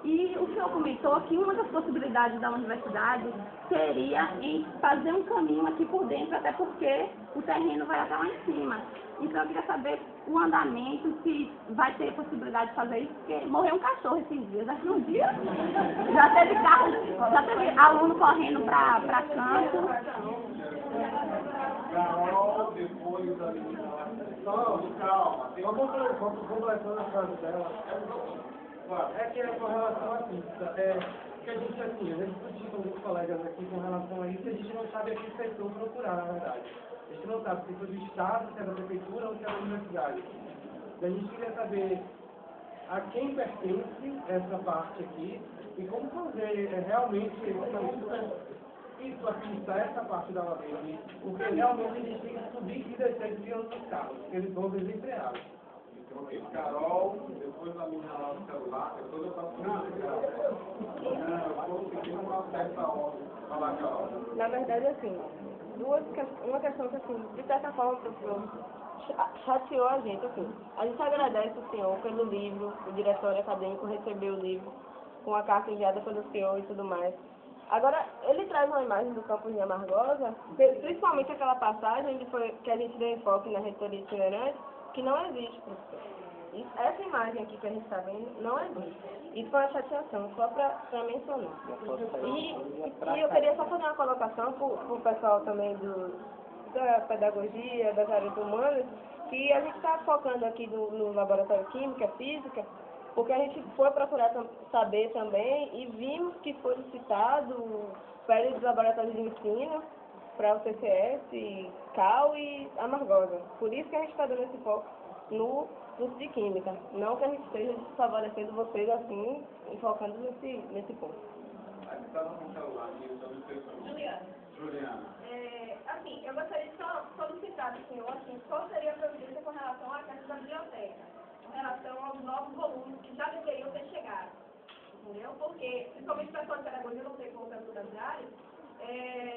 E o senhor comentou que uma das possibilidades da universidade seria em fazer um caminho aqui por dentro, até porque o terreno vai até lá em cima. Então eu queria saber o andamento, se vai ter possibilidade de fazer isso, porque morreu um cachorro esses dias. Acho que um dia já teve aluno correndo para campo.
Carol, depois da calma.
Vamos completando a frase dela. É que é com relação a isso, que a gente, assim, eu discuti com alguns colegas aqui com relação a isso, a gente não sabe a que setor procurar, na verdade. A gente não sabe se foi do Estado, se é da Prefeitura ou se é da Universidade. A gente queria saber a quem pertence essa parte aqui e como fazer realmente isso aqui, essa parte da ladeira, porque realmente a gente tem que subir e descer de outros carros, porque eles vão desenfreados.
Carol, depois a minha lá no celular, depois eu faço eu vou seguir uma certa ordem. Fala, Carol.
Na verdade, assim, uma questão que, assim, de certa forma, o professor chateou a gente, assim. A gente agradece o senhor pelo livro, o diretório acadêmico recebeu o livro com a carta enviada pelo senhor e tudo mais. Agora, ele traz uma imagem do campus de Amargosa, principalmente aquela passagem que a gente deu enfoque na reitoria itinerante, que não existe, professor. essa imagem aqui que a gente está vendo não é luz. Isso foi uma chateação, só para mencionar. E eu queria só fazer uma colocação para o pessoal também da pedagogia, das áreas humanas, que a gente está focando aqui no laboratório química, física, porque a gente foi procurar saber também e vimos que foi citado férias dos laboratórios de ensino para o CCS, CAL e Amargosa. Por isso que a gente está dando esse foco no curso de Química. Não que a gente esteja desfavorecendo vocês assim, focando nesse ponto.
Juliana.
Assim, eu gostaria de só solicitar do senhor assim, qual seria a providência com relação à questão da biblioteca, com relação aos novos volumes que já deveriam ter chegado. Entendeu? Porque, principalmente o pessoal de pedagogia, não sei como tanto das áreas,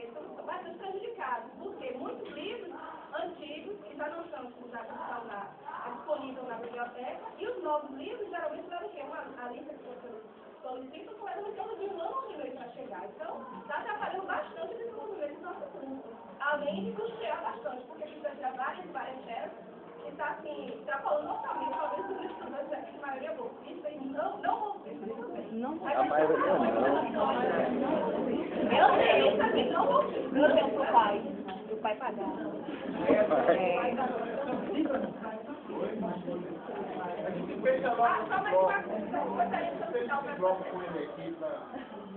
estão bastante prejudicados, porque muitos livros antigos que já não estão disponíveis na biblioteca, e os novos livros geralmente levam a lista que você solicita com ela naquela de um ano e meio para chegar. Então, está atrapalhando bastante o desenvolvimento do nosso curso, além de custear bastante, porque precisa tirar várias chefes, que está assim, atrapalhando totalmente, talvez os estudantes aqui, de maioria bolsista, e não vão ser.
A maioria
Eu sei, isso aqui não vou ser.
Eu tenho pro pai pagar.
A gente fecha logo
Só mais uma coisa, eu gostaria de solicitar o pessoal.
com ele aqui para...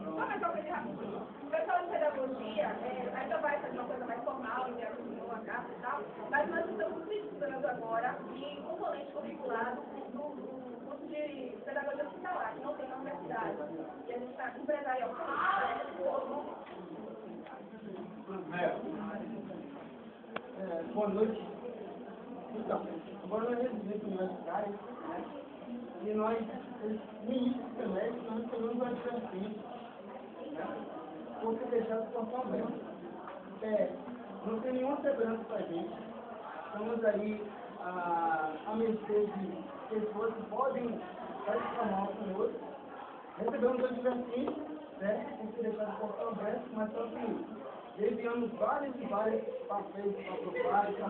Só mais uma coisa rapidinho. O pessoal de pedagogia ainda vai fazer uma coisa mais formal, enviar uma carta e tal, mas nós estamos estudando agora em um componente curricular do curso de pedagogia hospitalar, que não tem na universidade. E a gente está empresarial.
Boa noite. Então, agora nós residentes universitários, né? E nós, no início do semestre, nós recebemos uma advertência, né? Por ter deixado a situação aberta. Não tem nenhuma segurança para a gente. Estamos aí à mercê de pessoas que podem praticar mal conosco. Recebemos uma advertência, né? Por ter deixado a situação aberta, mas só que enviamos vários papéis para aprovar, para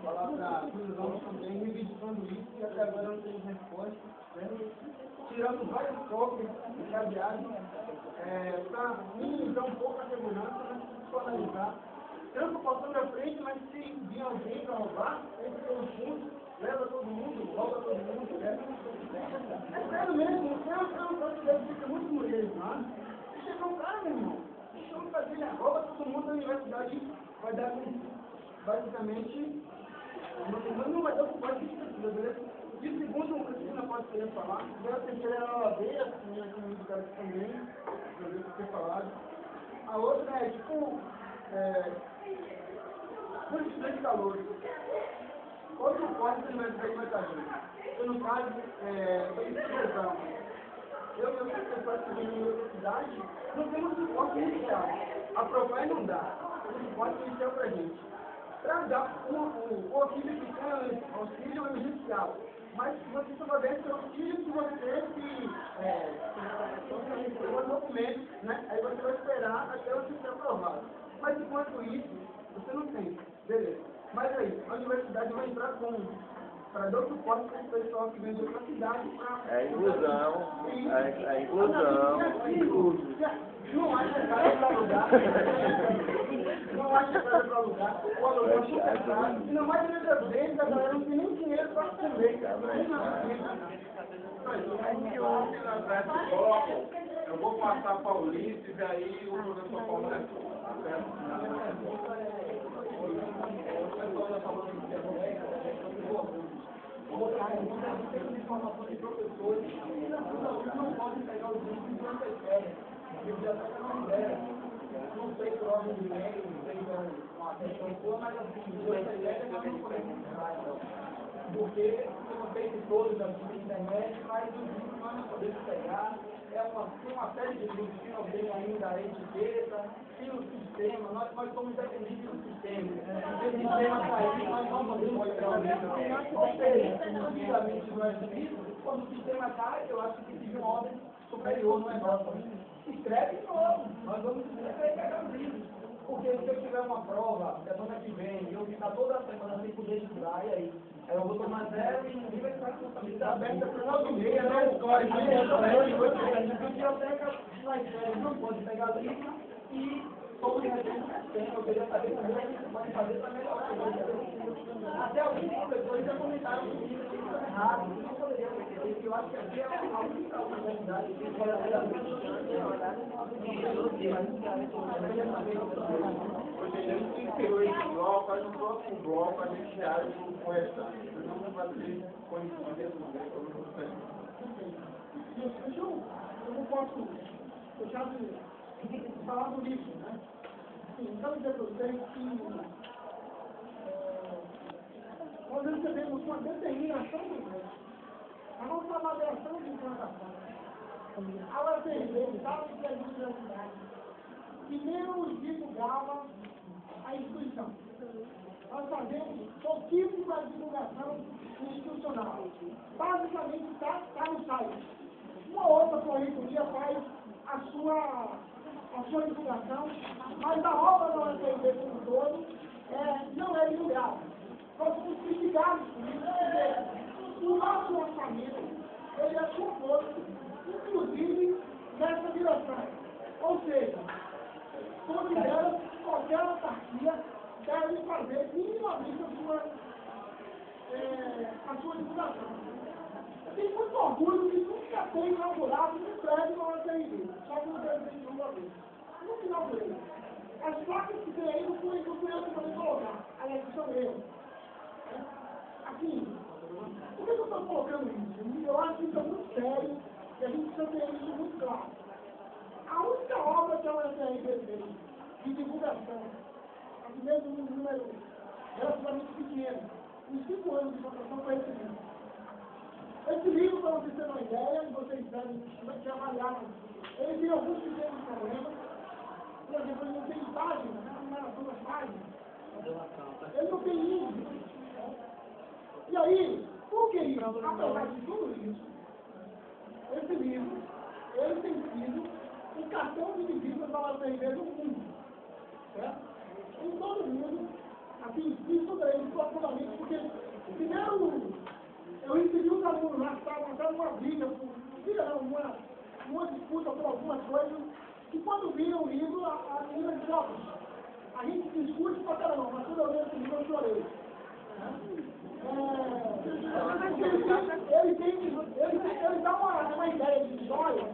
falar para a prisão também, revisitando isso, e até agora não temos resposta. Né? Tiramos várias cópias de cabeado, para minimizar um pouco a segurança, né? Para analisar. Tanto passando à frente, mas se vir alguém para roubar, entra pelo fundo, leva todo mundo, rouba todo mundo. É sério mesmo, não deve ter muitas mulheres lá. Chegou um cara, meu irmão. Vamos fazer agora, todo mundo da universidade vai dar basicamente, não vai dar o suporte que precisa, beleza? De segundo, a Cristina pode querer falar, a terceira era a OAB, a minha comunidade também, eu ter falado. A outra é tipo, por estudante de calor. Outro suporte que a universidade vai estar junto. Eu, no caso, eu tenho sugestão. Eu e outras pessoas que vêm na universidade não temos suporte inicial. A PROPAI não dá. O suporte inicial para a gente. Para dar o auxílio que tem, auxílio emergencial. Mas você só vai ver esse auxílio se você tem documento, né? Aí você vai esperar até você ser aprovado. Mas enquanto isso, você não tem. Beleza. Mas aí, a universidade vai entrar para dar suporte para o pessoal que vem de outra cidade.
É inclusão. É inclusão.
Não acha casa para alugar. Não acha casa para alugar. O aluguel super caro. E na maioria das vezes a galera não tem nem dinheiro para comer.
Eu vou passar para o Ulisses e aí o professor Paulo
informação de professores, não podem pegar os livros enquanto eles querem. A biblioteca não libera. Não sei por ordem de lei, não sei uma questão boa, mas assim, a biblioteca não podemos pegar, porque eu não sei se todos da internet, mas os livros não vão poder pegar. Tem uma série de livros que não tem ainda a etiqueta, tem o sistema, nós somos dependentes do sistema. Se o sistema cair, nós não podemos pegar o livro. Ou seja, antigamente nós livros, quando o sistema cai, eu acho que tem uma ordem superior, não é nossa. Escreve de novo, nós vamos escrever e pegar os livros. Porque se eu
tiver uma prova semana que vem e eu ficar toda semana sem poder estudar, e aí? Aí eu vou tomar 0 e ninguém vai ficar com responsabilidade aberta para nós meia, né? A biblioteca mais séria não pode pegar livro e todo o resto eu queria saber como é que você pode fazer para melhorar. Até alguns professores já comentaram que isso é errado, não poderia acontecer, que eu acho que aqui é a única universidade que pode ter a
esse bloco, aí no próximo bloco a gente age com o restante. Não vai ter conhecimento do
eu não posso deixar de falar do livro, né? Sim, quero dizer para vocês que nós recebemos uma determinação do governo, a nossa avaliação de implantação. A UFRB estava em serviço de universidade e menos divulgava a instituição. Nós fazemos pouquíssima divulgação institucional. Basicamente está no site. Uma outra correitoria faz a sua divulgação, mas a obra da UFRB como um todo não é divulgada. Nós somos criticados por isso, porque o nosso orçamento ele é composto, inclusive, nessa direção. Ou seja, considera que qualquer autarquia deve fazer minimamente a sua divulgação. Eu tenho muito orgulho que nunca tenho inaugurado um prédio na UFRB, só que no presidente uma vez. Nunca inaugurei. As placas que tem aí não fui eu que vou colocar, aliás, são eu. Assim, por que eu estou colocando isso? Eu acho que isso é muito sério e a gente precisa ter isso muito claro. A única obra que a UFRB fez de divulgação, assim mesmo num número relativamente pequeno, em 5 anos de implantação, foi esse livro. Esse livro, para vocês terem uma ideia, e vocês devem avaliar, ele tem alguns pequenos problemas. Por exemplo, ele não tem página, né? Não era duas páginas. Ele não tem índice. E aí, por que isso? Apesar de tudo isso, esse livro, ele tem sido um cartão de visitas da UFRB no mundo. Certo? Em todo mundo, assim, estudei ele profundamente, porque, primeiro, eu recebi os alunos lá que estavam numa briga, uma disputa por algumas coisas, e quando viram o livro, a menina disse, ó, a gente discute pra caramba, mas quando eu leio esse livro eu chorei. Ele dá uma ideia de história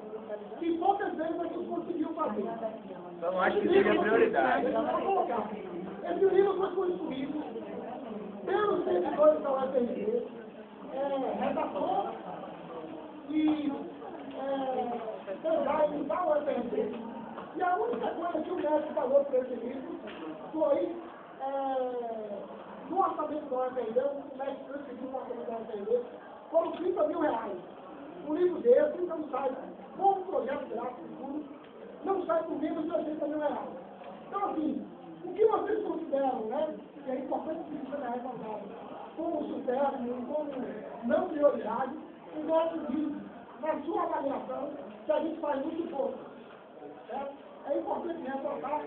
que poucas vezes a gente conseguiu fazer.
Eu não acho que seria prioridade.
Esse livro foi construído pelos servidores da UFRB, redator e design da UFRB. E a única coisa que o mestre falou para esse livro foi no orçamento da UFRB, o mestre transferiu no orçamento da UFRB, foram 30 mil reais. Um livro desse não sai, com um projeto gráfico tudo, não sai por menos de 80 mil reais. Então, assim, o que vocês consideram, né, que é importante que isso seja ressaltado, como supérfluo, como não prioridade, o mestre diz, na sua avaliação, que a gente faz muito pouco. Certo? É importante ressaltar.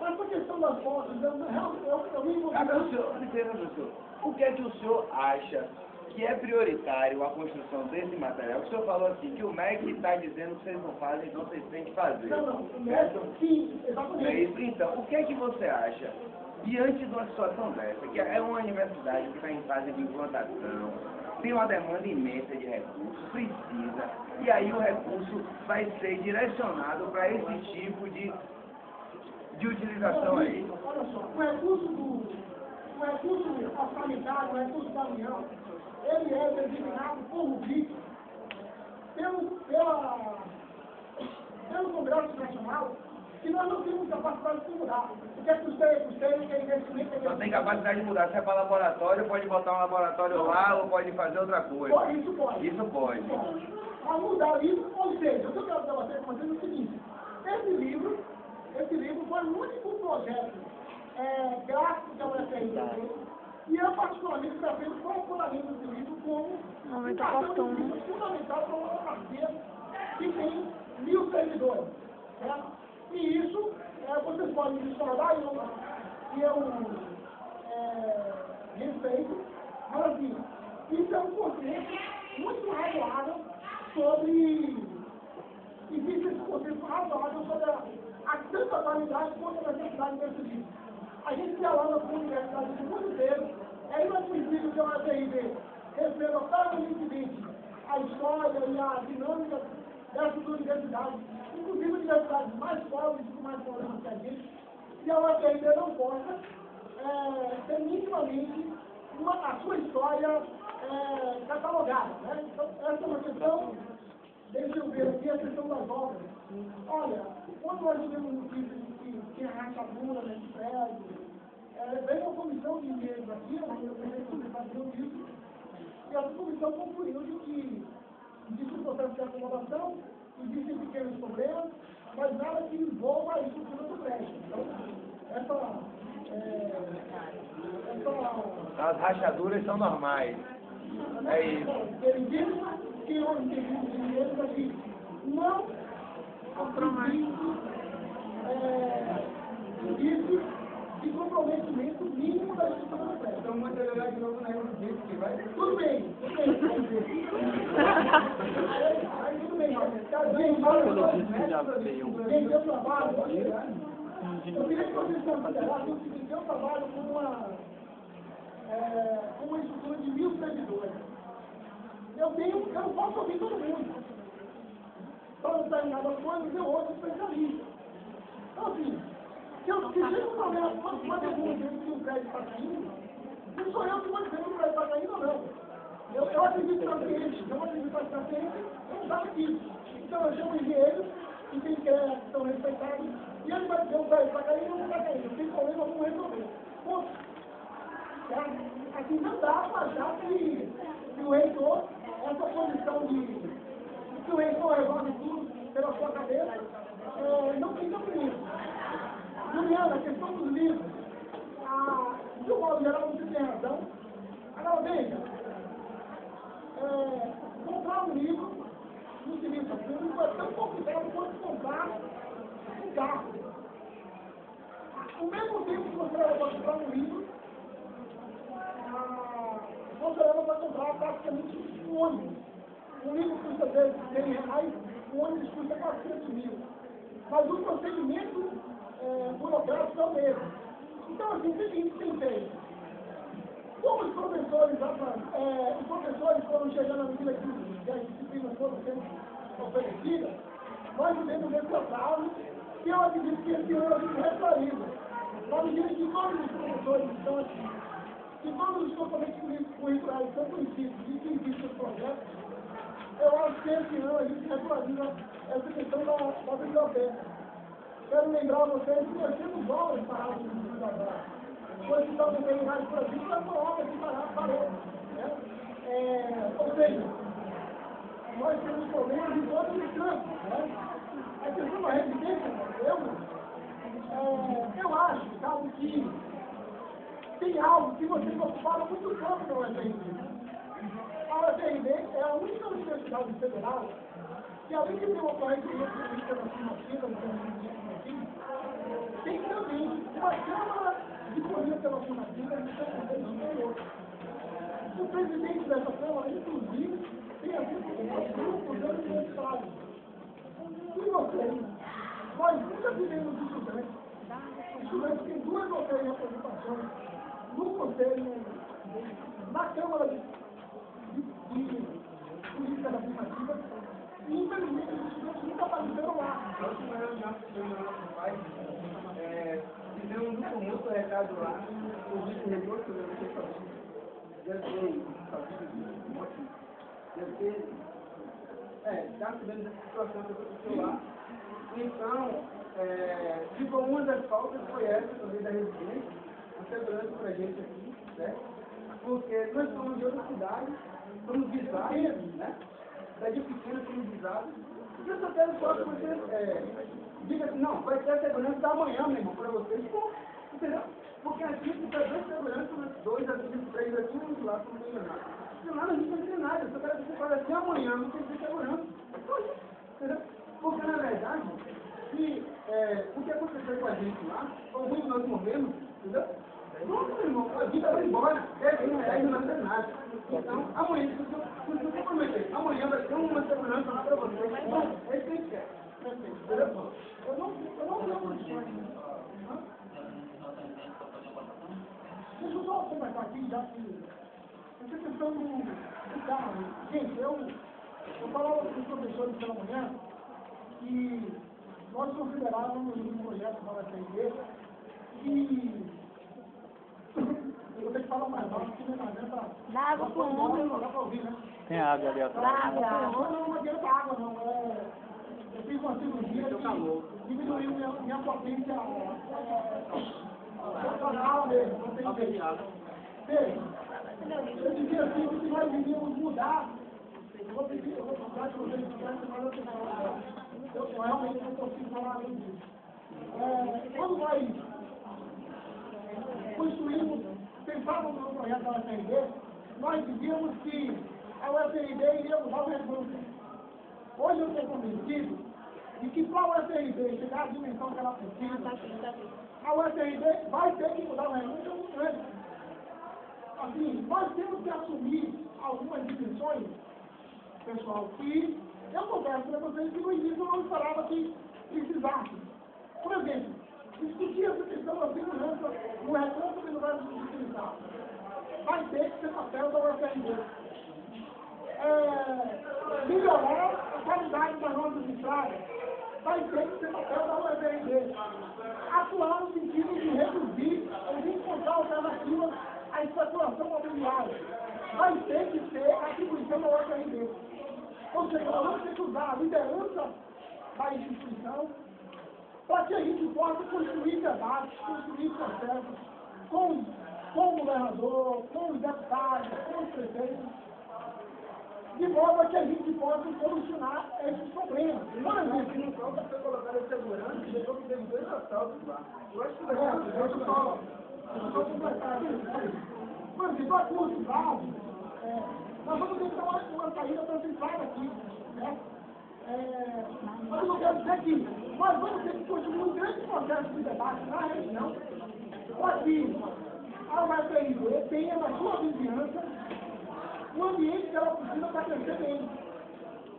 Essa questão das fotos, eu me envolvi.
Agora, professor, o que é que o senhor acha que é prioritário a construção desse material? O senhor falou assim, que o MEC está dizendo que vocês não fazem, então vocês têm que fazer.
Não, o MEC, sim, exatamente.
É isso, então, o que é que você acha, diante de uma situação dessa, que é uma universidade que está em fase de implantação, tem uma demanda imensa de recursos, precisa, e aí o recurso vai ser direcionado para esse tipo de utilização aí?
Olha só, o recurso orçamentário, o recurso da União, ele é designado por RUBRIC, pelo Congresso Nacional, que nós não temos capacidade de mudar. Porque é custeio, que é investimento...
Não tem capacidade de mudar. Se é para laboratório, pode botar um laboratório lá ou pode fazer outra coisa.
Isso pode.
Isso pode.
Mas mudar isso, ou seja, o que eu quero dizer a vocês é o seguinte, esse livro foi o único projeto gráfico da UFRB, e eu particularmente defendo profundamente esse livro como um cartão de visita fundamental para uma autarquia que tem 1000 servidores. Certo? E isso vocês podem discordar e eu respeito, mas assim, isso é um conceito muito razoável sobre... Existe esse conceito razoável sobre a tanta qualidade quanto a necessidade desse livro. A gente dialoga com a universidade do mundo inteiro, é inadmissível que a UFRB receba permanentemente a história e a dinâmica dessas universidades, inclusive universidades mais pobres e com mais problemas que a gente, e a UFRB não possa ter minimamente a sua história catalogada. Né? Então, essa é uma questão. Deixa eu ver aqui a questão das obras. Olha, quando nós tivemos notícias de que tinha rachadura nesse prédio, veio uma comissão de engenheiros aqui, eu pensei que vocês sabiam disso, e essa comissão concluiu de que existe um processo de acomodação, existem pequenos problemas, mas nada que envolva a estrutura do prédio. Então,
As rachaduras são normais. É isso.
Ele disse que eu entendi os engenheiros aqui não existe de comprometimento mínimo da estrutura do prédio.
Então, muito melhorar de novo na disse que vai.
Tudo bem. Aí tudo bem. Gente, eu trabalho. Eu queria que vocês considerassem o seguinte: eu trabalho com uma estrutura de 1000 servidores. Eu não posso ouvir todo mundo. Para determinadas coisas, eu ouço especialista. Então, assim, se chega um problema, quando eu vou dizer que um prédio está caindo, não sou eu que vou dizer que o prédio está caindo ou não. Eu acredito na ciência, eu acredito na ciência, eu não sabe disso. Então, eu chamo engenheiros, que tem que são respeitados, e ele vai dizer: o prédio está caindo ou não está caindo. Tem problema, vamos resolver. Ponto. Assim, não dá para achar que o reitor, essa posição de que o reitor resolve tudo pela sua cabeça, não fica por isso. Juliana, a questão dos livros, de um modo geral, você tem razão. Agora, veja, comprar um livro no serviço público é tão complicado quanto comprar um carro. O mesmo tempo que você leva para comprar um livro, você leva para comprar praticamente um ônibus. Um livro custa R$100, um ônibus custa 400 mil. Mas o procedimento burocrático é o mesmo. Então, assim, o que a gente tem feito? Como os professores foram chegando à medida que as disciplinas foram sendo oferecidas, nós tivemos esse atraso, que eu acredito que esse ano a gente retraliza. Na medida que todos os professores estão aqui, que todos os componentes curriculares são conhecidos e que existe esse projeto, eu acho que esse ano a gente regulariza essa questão da biblioteca. Quero lembrar a vocês que nós temos obras paradas no Museu da Barra. Depois que estava no meio mais Brasil, foi uma obra que parou. Né? Ou seja, nós temos problemas em todos os campos. Né? A questão da residência, eu acho, sabe, que tem algo que vocês ocuparam muito pouco na UFRB. A UFRB é a única universidade federal que, além de ter uma corrente política na formativa, tem também uma Câmara de Política Formativa no seu Conselho Superior. O presidente dessa Câmara, inclusive, tem a ver com os universitários. E vocês, nós nunca tivemos estudantes. Estudantes têm 2 ou 3 representações no Conselho, na Câmara de Política Formativa, e infelizmente os estudantes nunca apareceram lá.
Na última reunião que foi no pai, fizemos um grupo muito recado lá, o vice-reitor, que eu sei fazer, deve ter, está sabendo dessa situação que aconteceu lá. Então, tipo, uma das pautas foi essa também da residência, a segurança para a gente aqui, certo? Porque nós somos de outra cidade, somos visados, né? Cidade pequena, somos visados. E eu só quero só que você diga assim: não, vai ter a segurança da manhã, meu irmão, para vocês, entendeu? Porque aqui fica 2 seguranças, 2 a 3 aqui, um lá, não tem nada. E lá a gente não tem nada, eu só quero que você fale assim: amanhã não tem que ter segurança. Entendeu? Porque na verdade, se
o que aconteceu com a gente lá, alguns nós morremos, entendeu? Pronto, meu irmão, a vida vai embora, não vai ter nada. Então, amanhã, se você prometer, amanhã vai ter uma segurança lá para você. Bom, é isso que a gente quer. Entendeu? Eu não tenho condições. Deixa eu só comentar aqui, já que essa questão do carro. Gente, eu falava com os professores pela manhã que nós considerávamos um projeto da UFRB e eu vou ter que falar mais alto, porque não adianta.
Dá água pro mundo.
Dá para ouvir, né?
Tem água ali atrás.
Dá água.
Não adianta água, não. Eu fiz uma cirurgia que diminuiu minha potência funcional mesmo. Não tem jeito. Eu dizia assim que nós devíamos mudar. Eu vou precisar que vocês prestem mais atenção. Eu realmente não consigo falar além disso. Quando nós construímos, pensávamos no projeto da UFRB, nós dizíamos que a UFRB iria mudar o recurso. Hoje eu estou convencido de que para a UFRB chegar à dimensão que ela precisa, a UFRB vai ter que mudar o recurso muito grande. Assim, nós temos que assumir algumas dimensões, pessoal, que eu confesso para vocês que no início eu não esperava que precisasse. Por exemplo, discutir essa questão da segurança no recurso que não vai se utilizar. Vai ter que ser papel da UFRB. Melhorar a qualidade das nossas estradas. Vai ter que ser papel da UFRB. Atuar no sentido de reduzir ou de encontrar alternativas à especulação imobiliária. Vai ter que ser a atribuição da UFRB. Ou seja, nós vamos ter que usar a liderança da instituição para que a gente possa construir debates, construir processos com o governador, com os deputados, com os prefeitos, de modo que a gente possa solucionar esses problemas. Por exemplo, não falta ser colocado em segurança, e chegou que teve 2 assaltos lá. Eu acho que deixa eu só completar aqui. Por exemplo, a curso prazo, nós vamos tentar uma saída para essa estrada aqui, né? Mas eu quero dizer que nós vamos ter que construir um grande processo de debate na região, para que a UFRB tenha na sua vizinhança o ambiente que ela precisa para crescer bem.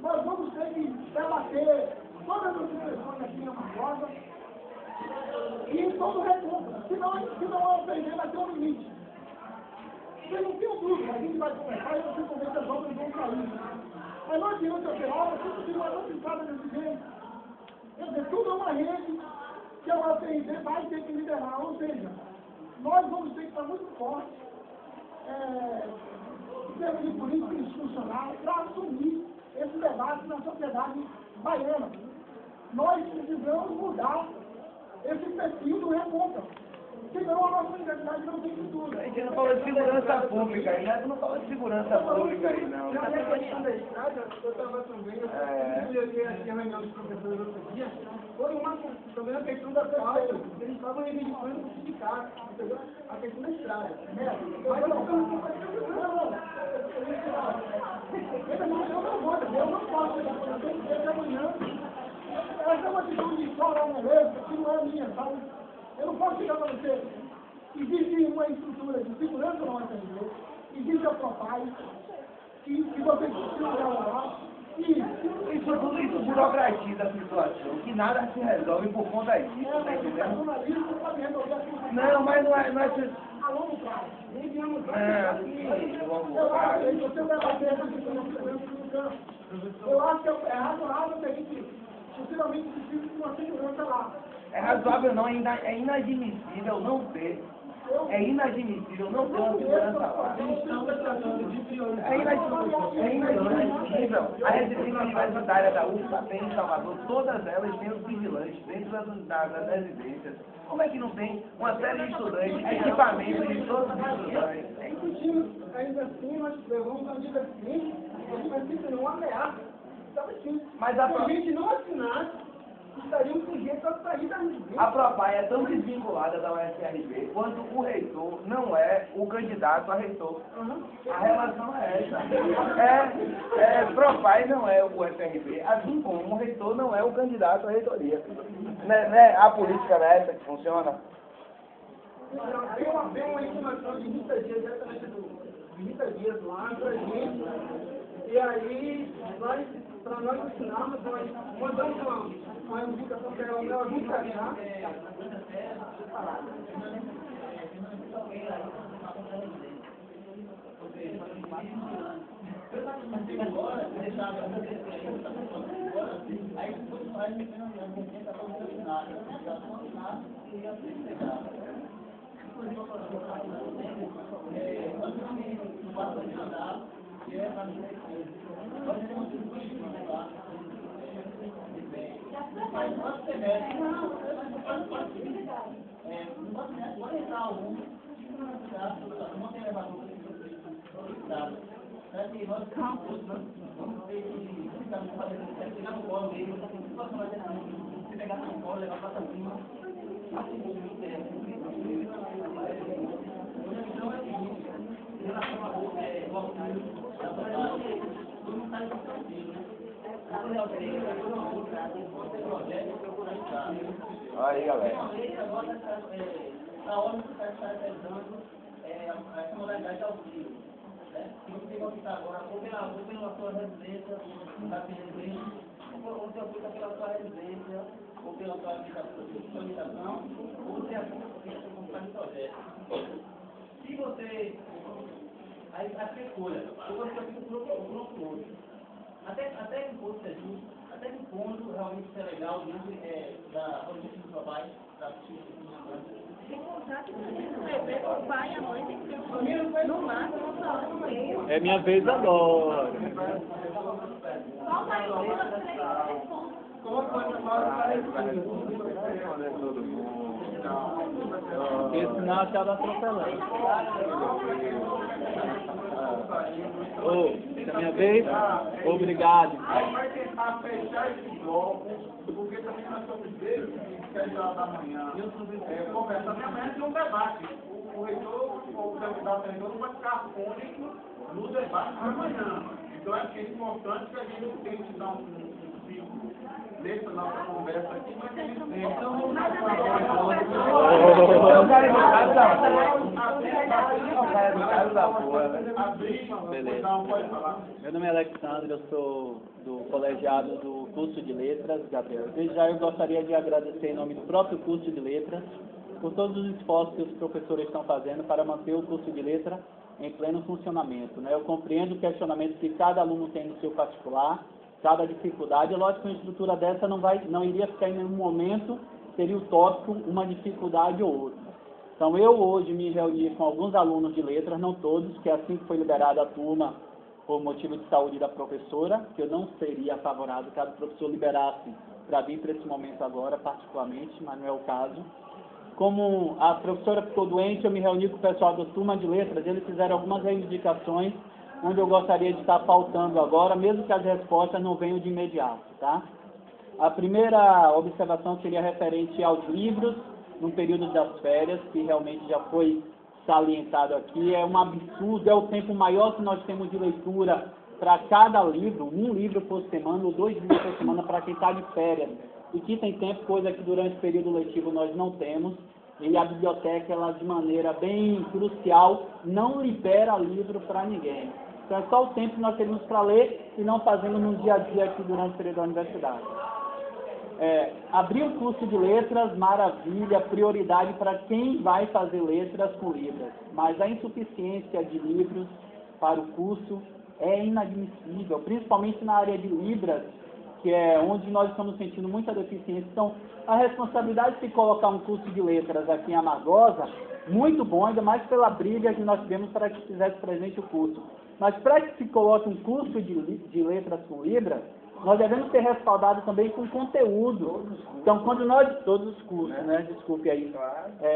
Nós vamos ter que debater todas as questões aqui em Amazonas e em todo o recurso, senão a UFRB vai ter um limite. Vocês não tenham dúvida, a gente vai conversar e vocês vão ver que as obras vão cair. Mas não adianta eu ter obra, se você não é pensada desse jeito. Quer dizer, tudo é uma rede que a UFRB vai ter que liderar, ou seja, nós vamos ter que estar muito fortes em termos de política institucional para assumir esse debate na sociedade baiana. Nós precisamos mudar esse perfil do recompra. Senão a nossa universidade não tem futuro.
A gente não falou de segurança pública aí, né? Tu não falou de segurança pública aí, não.
Já é questão da estrada, eu estava também, eu fui aqui a reunião dos professores outro dia, foi também a questão da pauta, eles estavam reivindicando o sindicato, entendeu? A questão da estrada. Mas eu não posso chegar para vocês desde amanhã. Essa é uma questão de chorar uma vez, que não é minha, sabe? Eu não posso chegar para você. Existe uma estrutura de segurança na UFRB, existe a PROPAI, que você precisa elaborar.
Isso tudo burocratiza a situação, que nada se resolve por conta disso, tá entendendo? Não, mas não é
a longo prazo.
a longo prazo.
Eu acho que é razoável que a gente possivelmente precise de uma segurança lá.
É razoável não, é inadmissível não ter. É inadmissível não ter uma segurança lá. É inadmissível. A residência universitária da UFA tem em Salvador, todas elas têm os vigilantes dentro das residências. Como é que não tem uma série de estudantes, equipamentos de todos os estudantes?
É impossível, ainda assim, nós levamos a vida assim, a gente vai ter uma ameaça. Sabe assim?
Mas
se a gente não assinasse, estaríamos sujeitos a sair da UFRB.
A Propai é tão desvinculada da UFRB quanto o reitor não é o candidato a reitor. A relação é essa. Propai não é o UFRB, assim como o reitor não é o candidato à reitoria. Né? A política não é essa que funciona?
Tem uma informação de 30 dias, diretamente de 30 dias lá pra gente, e aí, para nós ensinarmos, nós mandamos uma indicação que é o meu amigo Carinha.
Aí, galera.
A ordem que está realizando essa modalidade ao vivo. Se você vai optar agora ou pela sua residência, está PNB, ou você opta pela sua residência, ou pela sua habitação, ou você assiste como faz o projeto. Se você. Aí a sua escolha, ou você opta por outro. Até que ponto é justo, até que ponto realmente isso é legal diante da política do seu pai, da
Tem contrato que escrever o pai e a mãe tem que ter no máximo um salário meio.
É minha vez agora.
Qual pai e
Porque senão acaba atropelando. É a minha vez? Obrigado.
Aí vai tentar fechar esse bloco, porque também nós estamos desde 7 horas da manhã conversando. E amanhã tem um debate. O reitor, o candidato reitor não vai ficar fônico no debate da manhã. Então é importante que a gente tente dar um ciclo nessa nossa conversa aqui, mas que a gente
Meu nome é Alexandre, eu sou do colegiado do curso de letras, Gabriel. Desde já eu gostaria de agradecer em nome do próprio curso de letras por todos os esforços que os professores estão fazendo para manter o curso de letras em pleno funcionamento. Eu compreendo o questionamento que cada aluno tem no seu particular, cada dificuldade. É lógico que uma estrutura dessa não iria ficar em nenhum momento, seria utópico uma dificuldade ou outra. Então eu hoje me reuni com alguns alunos de letras, não todos, que assim que foi liberada a turma por motivo de saúde da professora, que eu não seria favorável caso o professor liberasse para vir para esse momento agora, particularmente, mas não é o caso. Como a professora ficou doente, eu me reuni com o pessoal da turma de letras, eles fizeram algumas reivindicações, onde eu gostaria de estar pautando agora, mesmo que as respostas não venham de imediato, tá? A primeira observação seria referente aos livros, no período das férias, que realmente já foi salientado aqui. É um absurdo, é o tempo maior que nós temos de leitura para cada livro, um livro por semana ou 2 livros por semana para quem está de férias. E que tem tempo, coisa que durante o período letivo nós não temos. E a biblioteca, ela de maneira bem crucial, não libera livro para ninguém. Então é só o tempo que nós temos para ler e não fazemos no dia a dia aqui durante o período da universidade. Abrir o curso de letras, maravilha, prioridade para quem vai fazer letras com livros. Mas a insuficiência de livros para o curso é inadmissível, principalmente na área de Libras, que é onde nós estamos sentindo muita deficiência. Então, a responsabilidade de colocar um curso de letras aqui em Amargosa, muito bom, ainda mais pela briga que nós tivemos para que fizesse presente o curso. Mas para que se coloque um curso de letras com Libras, nós devemos ser respaldados também com conteúdo. Então, quando nós... Todos os cursos, né? Desculpe aí.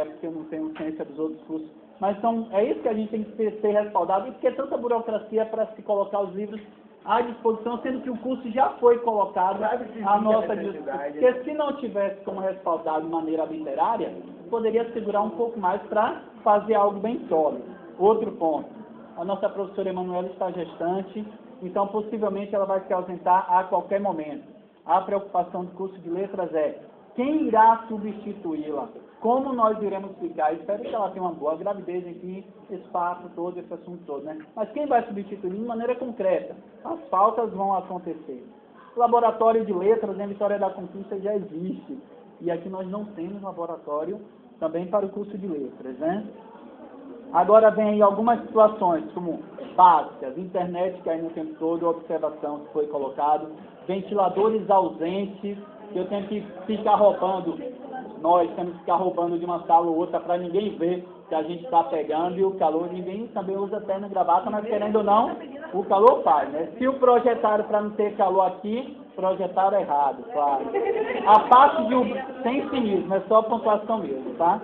Porque eu não tenho ciência dos outros cursos. Mas é isso que a gente tem que ser respaldado, e porque é tanta burocracia para se colocar os livros à disposição, sendo que o curso já foi colocado à nossa disposição. Porque se não tivesse como respaldar de maneira literária, poderia segurar um pouco mais para fazer algo bem sólido. Outro ponto, a nossa professora Emanuela está gestante, então possivelmente ela vai se ausentar a qualquer momento. A preocupação do curso de letras é quem irá substituí-la, como nós iremos ficar. Espero que ela tenha uma boa gravidez, enfim, esse papo todo, esse assunto todo, né? Mas quem vai substituir de maneira concreta? As faltas vão acontecer. O laboratório de letras em Vitória da Conquista já existe, e aqui nós não temos laboratório também para o curso de letras, né? Agora vem aí algumas situações, como básicas, internet que aí no tempo todo, observação que foi colocado, ventiladores ausentes, que eu tenho que ficar roubando, nós temos que ficar roubando de uma sala ou outra para ninguém ver que a gente está pegando, e o calor, ninguém também usa terno e gravata, mas querendo ou não, o calor faz, né? Se o projetaram para não ter calor aqui, projetaram errado, claro. A parte de sem cinismo, é só pontuação mesmo, tá?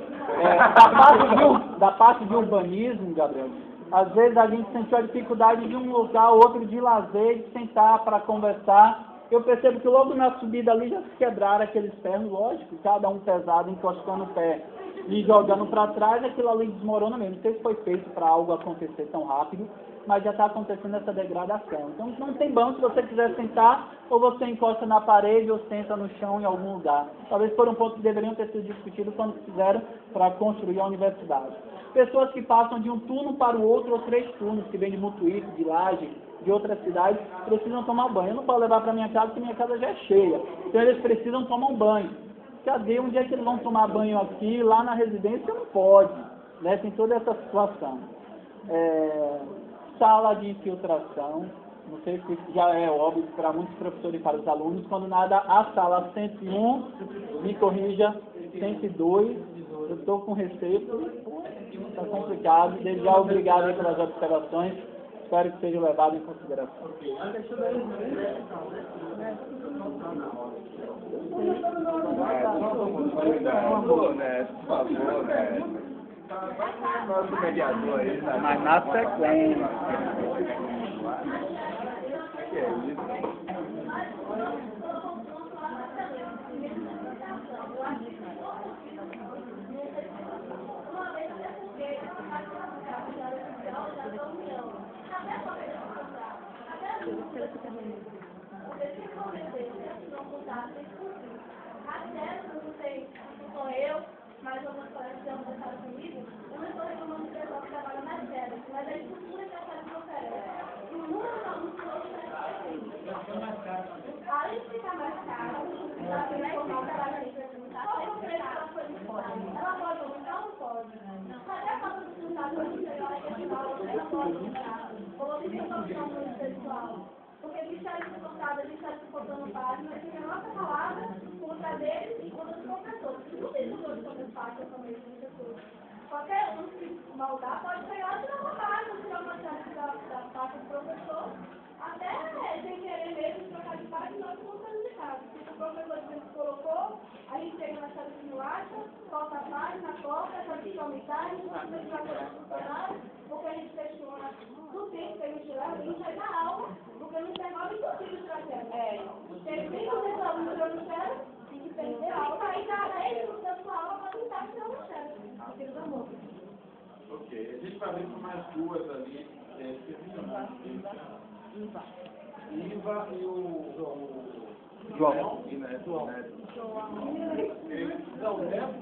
Da parte de urbanismo, Gabriel, às vezes a gente sentiu a dificuldade de um lugar ou outro de lazer, de sentar para conversar. Eu percebo que logo na subida ali já se quebraram aqueles ferros, lógico, cada um pesado, encostando o pé e jogando para trás, aquilo ali desmorona mesmo. Não sei se foi feito para algo acontecer tão rápido, mas já está acontecendo essa degradação. Então não tem banco, se você quiser sentar, ou você encosta na parede ou senta no chão em algum lugar. Talvez por um ponto que deveriam ter sido discutidos quando fizeram para construir a universidade. Pessoas que passam de um turno para o outro, ou 3 turnos, que vêm de Mutuípe, de Laje, de outras cidades, precisam tomar banho. Eu não posso levar para minha casa, porque minha casa já é cheia. Então eles precisam tomar um banho. Cadê? Onde é que eles vão tomar banho aqui? Lá na residência não pode. Né? Tem toda essa situação. Sala de infiltração. Não sei se já é óbvio para muitos professores e para os alunos. Quando nada, a sala 101, me corrija, 102. Eu estou com receio. Está complicado. Desde já, obrigado aí pelas observações. Espero que seja levado em consideração.
Por favor, né? Nosso mediador aí, tá?
Mas na sequência.
Que é isso?
Sou eu, mas algumas colegas que vão deixar comigo, eu não estou reclamando de pessoal que trabalha mais sério, mas a estrutura que a série não oferece. E o número de alunos que hoje é além de ficar mais caro, ela tem que formar o trabalho de qual é o preço que ela foi licitada? Ela pode aumentar ou não pode? Cadê a falta de resultado para você olhar que a escola não pode aumentar? Ou você tem uma opção muito pessoal? Porque a gente está suportado, a gente está suportando páginas, que a nossa palavra contra deles e contra os professores. Não tem tudo sobre as páginas também, professores. Qualquer um que maldar pode pegar e tirar uma página, tirar uma chave da página do professor, até sem querer mesmo trocar de página, nós somos prejudicados. Se o professor colocou, a gente chega na chave que não acha, corta a página, corta, a chave que aumentar, a gente não precisa tirar para o funcionário, porque a gente questiona do tempo que a gente leva, a gente vai dar aula, porque no intervalo é impossível tirar zero. Tem 20% da alunos que eu não quero, tem que perder a aula, aí dá 10% da aula para tentar tirar o chefe.
Ok, a gente vai ver com mais 2 ali, Iva e o
João.
Não, o Neto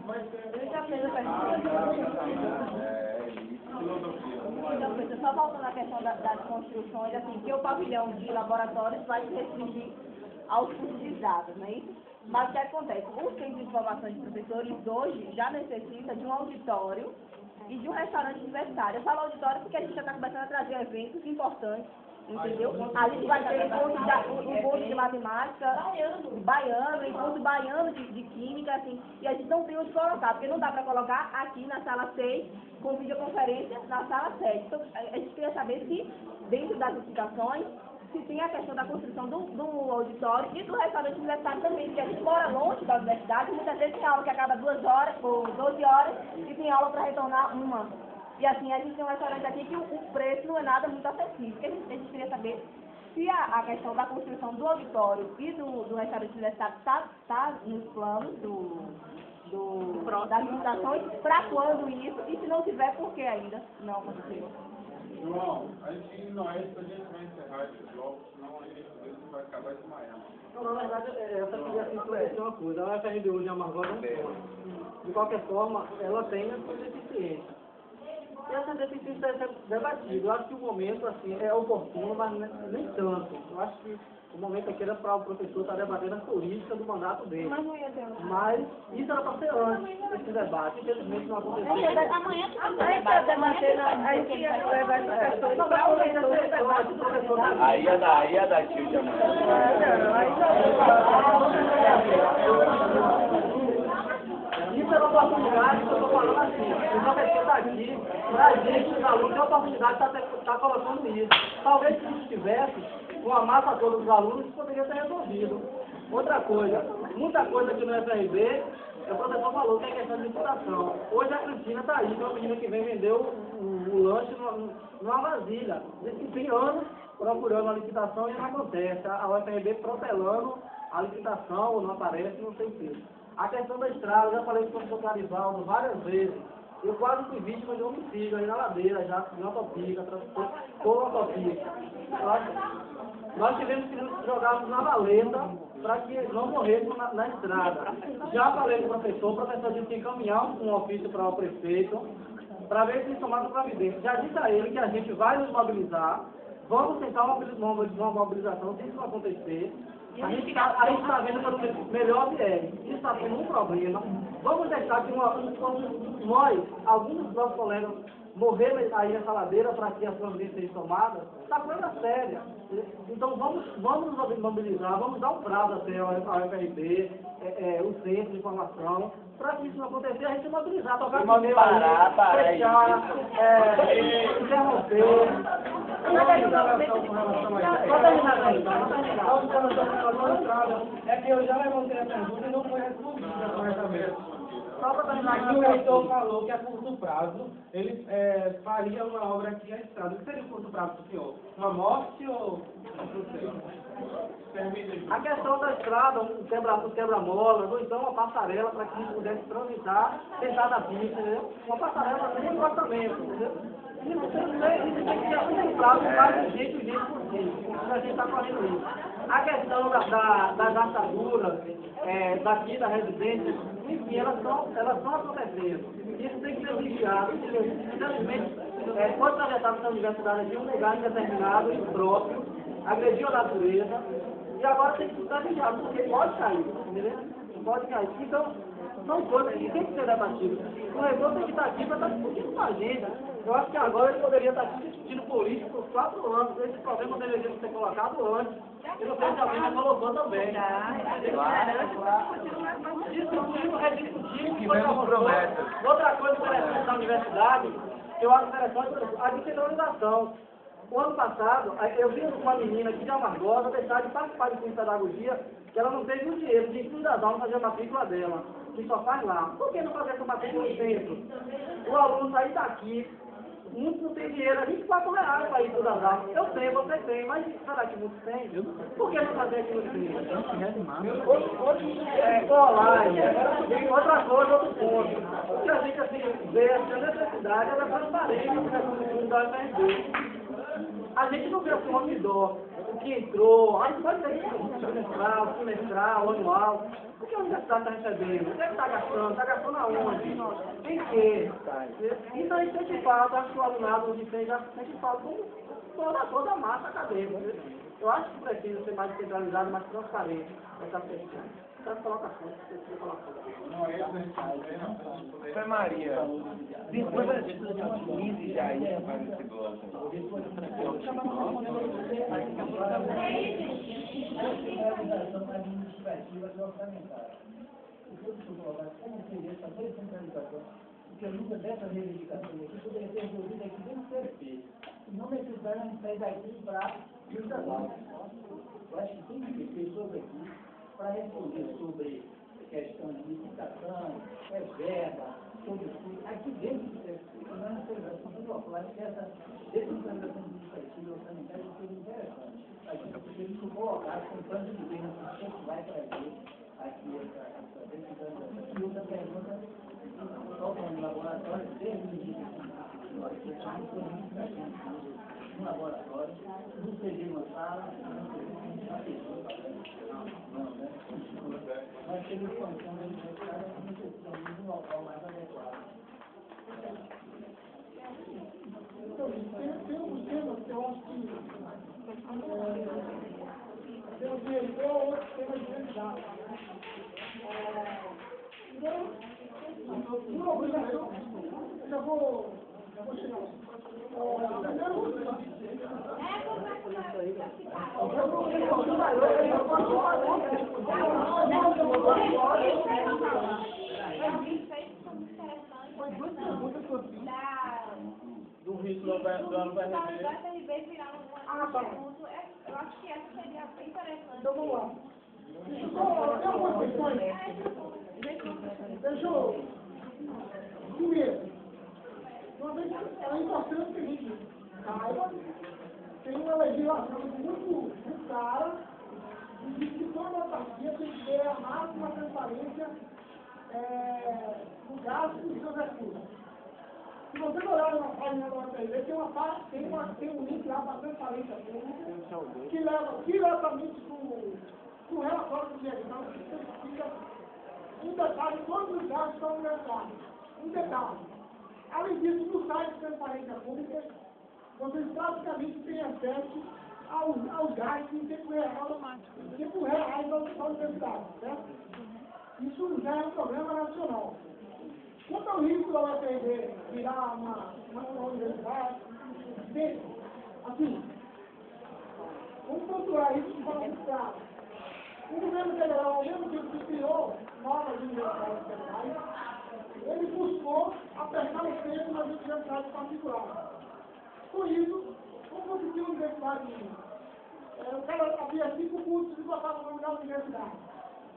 vai ser...
Eu já fiz a pergunta. Só voltando à questão das construções, assim, que o pavilhão de laboratórios vai se restringir aos cursos de dados, não é isso? Mas o que acontece? O Centro de Formação de Professores hoje já necessita de um auditório e de um restaurante universitário. Eu falo auditório porque a gente já está começando a trazer eventos importantes, entendeu? A gente vai ter um curso de matemática baiano, um curso baiano de química, assim, e a gente não tem onde colocar, porque não dá para colocar aqui na sala 6 com videoconferência na sala 7. Então, a gente queria saber se, dentro das explicações, se tem a questão da construção do auditório e do restaurante universitário também, porque a gente mora longe da universidade, muitas vezes tem aula que acaba 2 horas ou 12 horas e tem aula para retornar 1. E assim, a gente tem um restaurante aqui que o preço não é nada muito acessível. A gente queria saber
se a questão da construção do auditório e do restaurante universitário está nos planos das licitações, para quando isso, e se não tiver, por que ainda não aconteceu?
João, a gente não é isso, a gente vai encerrar esse bloco, senão a gente vai acabar desmaiando.
Não, na verdade, eu só queria esclarecer uma coisa. A UFRB hoje é uma amargura não pode. De qualquer forma, ela tem as suas deficiências. E essa deficiência deve ser debatida. Eu acho que o momento assim, é oportuno, mas nem tanto. Eu acho que o momento aqui era para o professor estar debatendo a política do mandato dele.
Mas não ia ter.
Mas isso era para ser antes desse debate. Infelizmente não aconteceu.
Amanhã que vai debater, aí que vai levar essa questão.
Aí ia dar tio de amanhã.
Isso é uma oportunidade que eu estou falando assim. O professor está aqui, para a gente, os alunos, tem a oportunidade de estar colocando isso. Talvez se isso tivesse, com a massa toda dos alunos, isso poderia ser resolvido. Outra coisa, muita coisa aqui no FRB, o professor falou que é questão de licitação. Hoje a cantina está aí, uma menina que vem vender o lanche numa vasilha. Tem anos procurando a licitação e não acontece. A UFRB protelando a licitação, ou não aparece, não sei o quê. A questão da estrada, eu já falei com o professor Clarivaldo várias vezes. Eu quase fui vítima de homicídio aí na ladeira, já em autopista, por autopista. Nós tivemos que jogarmos na valeta para que não morrêssemos na estrada. Já falei com o professor disse que encaminhar um ofício para o prefeito, para ver se tomaram providência. Já disse a ele que a gente vai nos mobilizar, vamos tentar uma mobilização, se isso não acontecer. A gente está vendo pelo melhor viés. Isso está sendo um problema. Vamos deixar que alguns dos nossos colegas morreram aí nessa ladeira para que as providências sejam tomadas. Está coisa séria. Então vamos nos mobilizar, vamos dar um prazo até a UFRB, o centro de informação, para que isso não acontecer, a gente mobilizar, tocar no meio aí, fechar, interromper.
É que eu já levantei a pergunta e não foi respondida corretamente.
Só para terminar
Aqui o reitor falou que a curto prazo ele faria uma obra aqui à estrada. O que seria curto prazo do senhor? Uma morte ou não sei?
A questão da estrada, os quebra-molas, ou então uma passarela para que a gente pudesse transitar, tentar na pista, entendeu? Uma passarela sem encostamento, entendeu? Isso tem que ser contemplado o mais urgente possível. A gente está fazendo isso. A questão das gastaduras daqui da residência, enfim, elas estão acontecendo. Isso tem que ser vigiado, porque, infelizmente, pode trajetar essa universidade aqui um lugar indeterminado, impróprio, agrediu a natureza, e agora tem que estar vigiado, porque pode cair, entendeu? Pode cair. Então, são coisas que tem que ser debatidas. O reitor tem que estar aqui para estar discutindo com a gente. Eu acho que agora ele poderia estar aqui discutindo política por 4 anos. Esse problema deveria ser colocado antes. Eu não sei se alguém já colocou também. Discutimos, foi outra coisa interessante da universidade, eu acho interessante, a descentralização. O ano passado, eu vi uma menina que de Amargosa deixar de participar de curso de pedagogia, que ela não teve o dinheiro de incluir das aulas fazer a matrícula dela, que só faz lá. Por que não fazer essa matrícula no centro? O aluno aí daqui, muitos não tem dinheiro, R$24 para ir para as aulas. Eu tenho, você tem, mas será que muitos têm? Por que não fazer aqui no centro? Outra coisa, outro ponto. O que a gente assim, vê, a necessidade é da transparência da UFRB. A gente não vê o homidor, o que entrou, a gente pode ver trimestral, semestral, anual. O que a universidade está recebendo? O que está gastando? Está gastando aonde? Em quê? Então a gente tem que falar, acho que o alunado de tem que falar com toda a massa acadêmica. Eu acho que precisa ser mais descentralizado, mais transparente essa questão. Essa colocação,
Foi Maria. Depois a gente 15 já ia para esse bloco.
Porque a luta dessa reivindicação aqui poderia ser resolvida aqui dentro do CFP. E não necessariamente sair daqui para o trabalho. Eu acho que tem que ter pessoas aqui para responder sobre questão de licitação, verba, sobre tudo, aqui dentro do CFP. Não é uma celebração do bloco. Eu acho que essa descentralização administrativa sanitária seria interessante. A gente se colocar com tanto de bem no que vai trazer aqui essa decisão. E outra pergunta, só falando de laboratório, desde o início nós fechamos no laboratório, não seria uma sala, não seria uma pessoa. Não, né? Nós temos condição de necessidade, nós precisamos de um local mais adequado.
Então, tem um tema que eu acho que tem o DRT ou outro tema de identidade. Uma obrigação, já vou chegar
do risco do ano vai receber.
Eu acho que essa seria bem interessante.
Então vamos lá. Tem algumas questões. Deixa eu. Primeiro, uma vez é importante que a gente saiba, tem uma legislação muito clara e diz que toda autarquia tem que ter a máxima transparência do gasto e dos seus recursos. Se você olhar na página da UFRJ, tem um link lá para a transparência pública que leva diretamente para o relatório de gestão que especifica em detalhe todos os gastos da universidade. Em detalhe. Além disso, no site de transparência pública, vocês praticamente têm acesso aos gastos em tempo real da universidade, certo? Isso já é um problema nacional. Quanto ao risco da UFRJ virar uma universidade, assim, vamos pontuar isso de forma muito clara. O governo federal, ao mesmo tempo que criou novas universidades federais, ele buscou apertar o freio nas universidades particulares. Com isso, como você tinha uma universidade, o cara havia 5 cursos e botava o nome da universidade.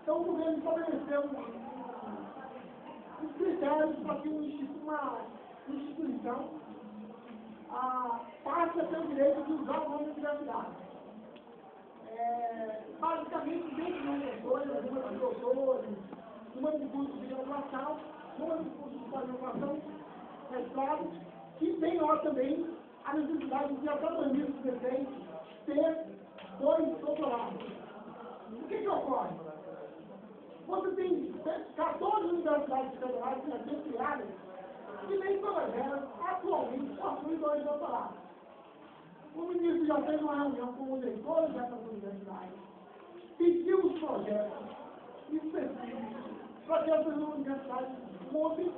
Então o governo estabeleceu os critérios para que uma instituição passe a ter o direito de usar o nome da universidade. Basicamente, dentro de uma de doutores, uma de cursos de graduação, uma de cursos de pós-graduação, claro, que tem lá também a necessidade de até 2016 ter 2 doutorados. O que ocorre? Você tem 14 universidades federais que já criadas e nem todas elas atualmente possuem 2 doutorados. O ministro já fez uma reunião com os leitores dessas universidades, pediu os projetos específicos para que essas universidades montem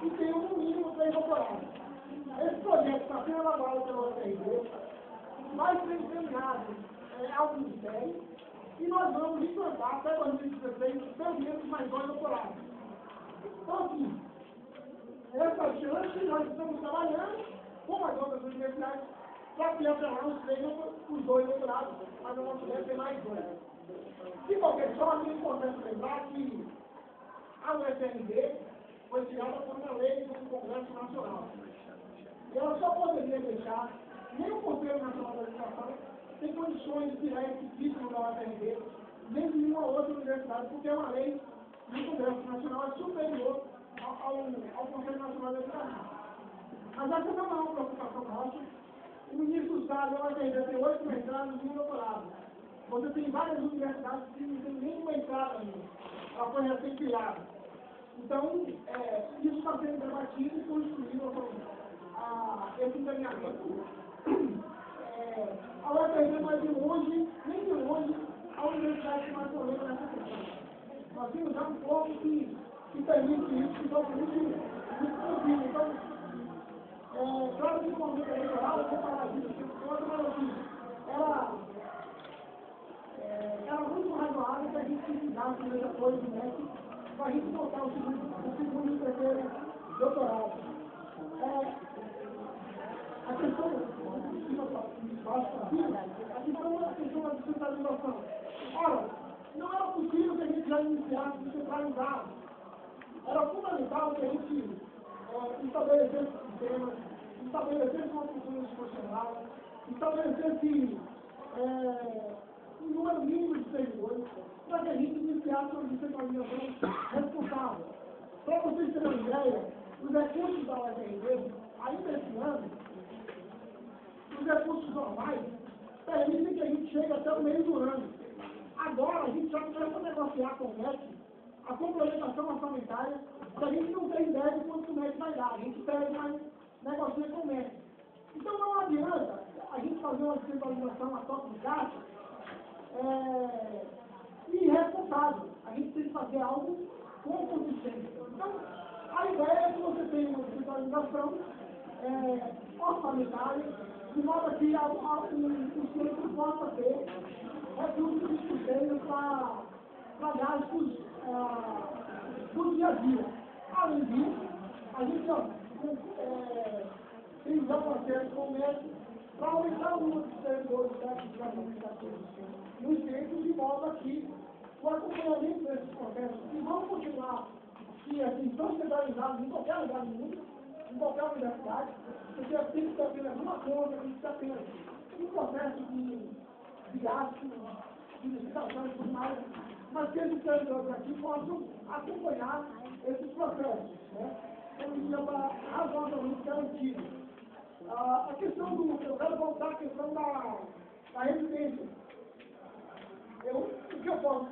e tenham no mínimo 3 doutorados. Esse projeto está sendo elaborado pela UFRJ, vai ser encaminhado ao Ministério e nós vamos implantar até 2016 pelo menos mais 2 doutorados. Então, assim, essa chance nós estamos trabalhando com as outras universidades para que até lá os 2 doutorados, mas eu não posso ter mais 2. De qualquer forma, é importante lembrar que a UFRJ foi criada por uma lei do Congresso Nacional. E ela só poderia deixar, nem o Conselho Nacional da Educação tem condições de dar esse título da UFRJ, nem de nenhuma outra universidade, porque é uma lei do Congresso Nacional é superior ao Conselho Nacional da Educação. Mas essa não é uma preocupação nossa. O ministro sabe, a UFRJ tem 8 mestrados e 1 doutorado. Você tem várias universidades que não tem nenhuma entrada ainda. Ela foi recém-criada. Então, isso está sendo debatido e construído esse encaminhamento. A UFRJ não é de longe, nem de longe, a universidade que mais problema nessa questão. Nós temos já um corpo que permite isso, que dá muito possível. Então, claro que o momento eleitoral, eu vou falar disso, mas assim, era muito razoável que a gente precisasse de apoio do MEC para a gente botar o segundo e o terceiro doutorado. A questão da descentralização. Ora, não era possível que a gente já iniciasse descentralizado. Era fundamental que a gente estabelecesse sistemas, estabelecesse uma cultura institucional, estabelecer-se um número mínimo de servidores para que a gente iniciasse uma descentralização responsável. Para vocês terem uma ideia, os recursos da UFRB, ainda esse ano, os recursos normais permitem que a gente chegue até o meio do ano. Agora, a gente já começa a negociar com o MEC a complementação orçamentária, porque a gente não tem ideia de quanto o MEC vai dar. A gente pede, mas negocia com o MEC. Então, não adianta a gente fazer uma descentralização a toque de caixa irresponsável. A gente tem que fazer algo com consistência. Então, a ideia é que você tenha uma descentralização orçamentária, de modo que o centro possa ter recursos disponíveis para gastos do dia a dia. Além disso, a gente tem já um acerto com o MEC para aumentar o número de servidores técnicos administrativos no centro, de modo a que o acompanhamento desses processos, que vão continuar assim, tão centralizados em qualquer lugar do mundo, em qualquer universidade, porque tem que ter apenas uma conta, tem que ter apenas um processo de gasto, de licitação e tudo mais, mas que esses servidores aqui possam acompanhar esses processos, né? Então, isso já está razoavelmente garantido. A questão eu quero voltar à questão da residência. O que eu posso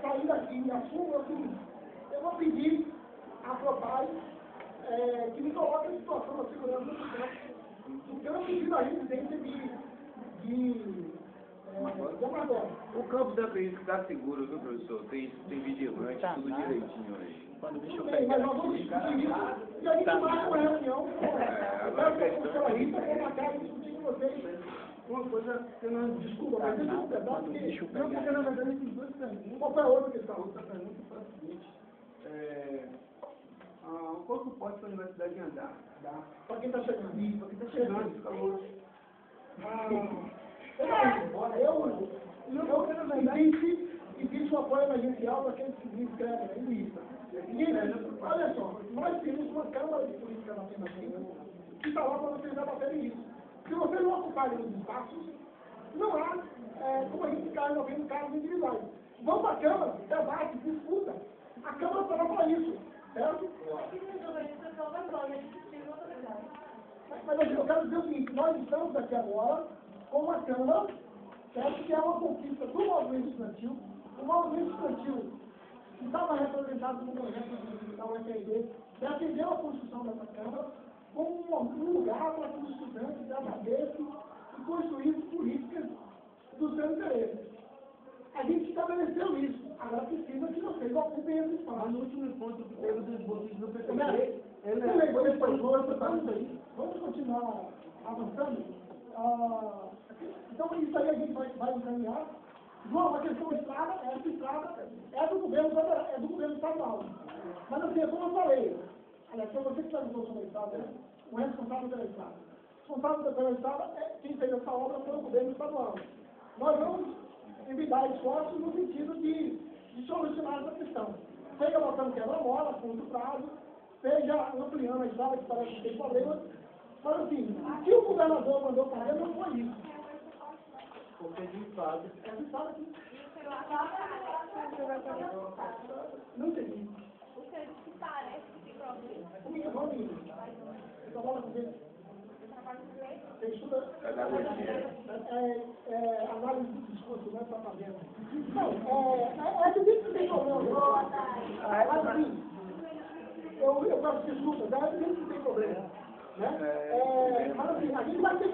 sair daqui e assumo é o seguinte: eu vou pedir à PROPAI que me coloque em situação da segurança do campo, porque eu não pedi a residência de Amador.
O campo da polícia está seguro, viu, professor? Tem vigilante, tudo direitinho aí.
Quando o bicho
Bem, mas nós vamos discutir isso e a gente marca uma reunião. Eu quero que a professora Rita venha marcar e discutir com vocês uma coisa que eu não desculpa, mas deixa eu completar, porque na verdade tem duas perguntas. Qual foi a outra questão? A outra pergunta foi a seguinte: quanto pode para a universidade andar? Para quem está chegando aqui, para quem está chegando, fica longe. Existe um apoio emergencial para quem se inscreve na lista. Olha só, nós temos uma Câmara de Política Nacional que está lá para vocês debaterem isso. Se vocês não ocuparem os espaços, não há como a gente ficar resolvendo casos individuais. Vão para a Câmara, debate, disputa. A Câmara está lá para isso, certo? Mas eu quero dizer o seguinte: nós estamos aqui agora com uma Câmara, certo? Que é uma conquista do movimento estudantil. O movimento estudantil que estava representado no projeto da UFRB, defendeu a construção dessa Câmara como um lugar para que os estudantes debatessem e construíssem políticas do seu interesse. A gente estabeleceu isso. Agora precisa que vocês ocupem esse espaço. Mas no último encontro que teve dos bolsos do PTB, vamos continuar avançando. Então, isso aí a gente vai encaminhar. João, a questão da estrada, essa estrada é do governo estadual. Mas assim, como eu falei, aliás, foi você que perguntou sobre a estrada, né? O responsável pela estrada. O responsável pela estrada, quem fez essa obra foi o governo estadual. Nós vamos envidar esforços no sentido de solucionar essa questão. Seja botando quebra-mola, a curto prazo, seja ampliando a estrada, que parece que tem problemas. Mas assim, o que o governador mandou fazer não foi isso. Porque de fato, essa estrada aqui. Não entendi.
O senhor disse que parece que tem problema.
O microfone, você trabalha com ele?
Eu trabalho com ele.
Você estuda análise do discurso, não é só fazendo. Não, é evidente que tem problema. Mas assim, eu peço desculpas, é evidente que tem problema. Né? Mas assim, a gente vai ter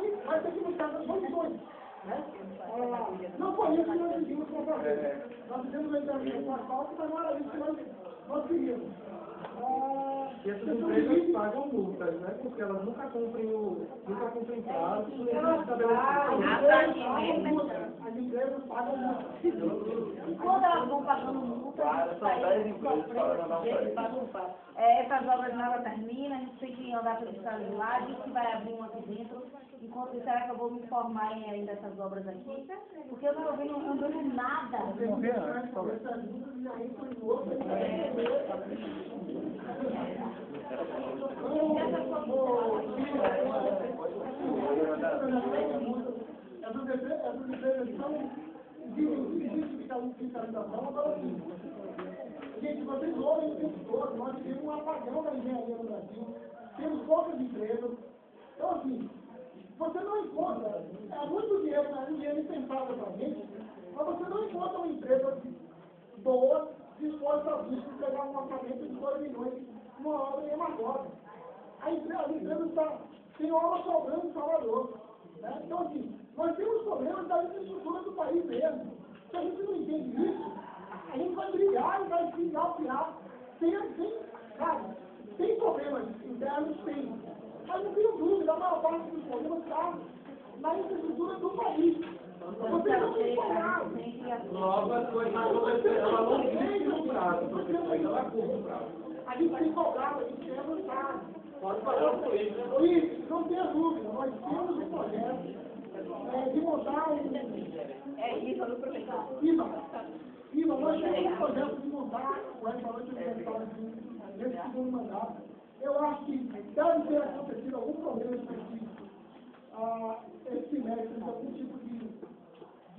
que buscar as soluções. Né? Não foi isso que nós fizemos com a projeto. Nós fizemos a intervenção com a asfalto, mas não era isso que nós queríamos.
E essas empresas pagam multas, né? Porque elas nunca cumprem prazo,
as empresas pagam multas.
E quando elas vão pagando multa, essas obras nada terminam, a gente tem que andar pelo estado lá, diz que vai abrir uma aqui dentro. Enquanto isso, será que eu vou me informar ainda dessas obras aqui? Porque eu não estou andando nada.
essas empresas estão de fiscalização, agora sim. Gente, vocês ouvem o tempo todo, nós temos um apagão da engenharia no Brasil, temos poucas empresas. Então, assim, você não encontra, é muito dinheiro impensável para a gente, mas você não encontra uma empresa boa disposta a isso, pegar um orçamento de 2 milhões numa obra em Amazonas. As empresas têm obra sobrando em Salvador. Né? Então, assim, nós temos problemas da infraestrutura do país mesmo. Se a gente não entende isso, a gente vai brigar e vai se engalfiar. Tem problemas internos, tem. Mas não tenho dúvida, a maior parte dos problemas está na infraestrutura do país. Você não tem informado.
Logo as coisas aconteceram a longuíssimo prazo, professor, a curto prazo.
A gente tem cobrado, a gente tem avançado.
Pode falar com isso.
Luiz, não tenha dúvida, nós temos um projeto de montar um... Iva, nós temos um projeto de montar o restaurante universitário nesse segundo mandato. Eu acho que deve ter acontecido algum problema específico esse semestre, algum tipo de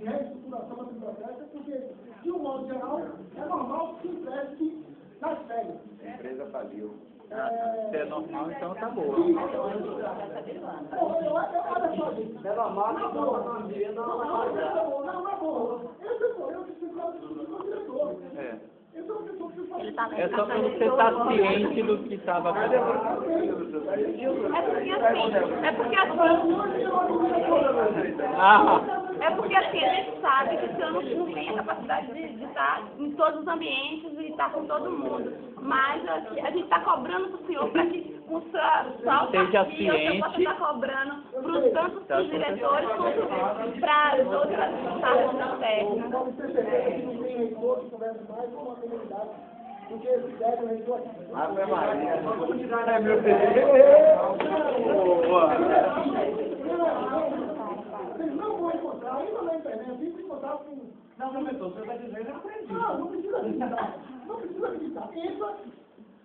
reestruturação da biblioteca, porque, de um modo geral, é normal que se empreste nas férias.
A empresa faliu.
Se é normal, então tá boa.
Olha só, gente.
É normal que
Não, na boa. Esse foi eu que fui o diretor. Esse é o diretor que faz.
É só pra você estar ciente do que estava acontecendo.
É porque assim, a gente sabe que o senhor não tem a capacidade de estar em todos os ambientes e estar com todo mundo. Mas a gente está cobrando para o senhor para que o seu
Seja
o senhor possa estar cobrando tanto para os diretores quanto para as outras partes técnicas.
Pode ser certeza que não tem reitor que conversa mais com a comunidade do que esse técnico reitor aqui.
Ave Maria.
É meu
Vocês não vão encontrar, ainda na internet, sempre encontrar com...
Não, professor, você está dizendo, eu aprendi.
Não precisa acreditar. Não precisa acreditar. Entra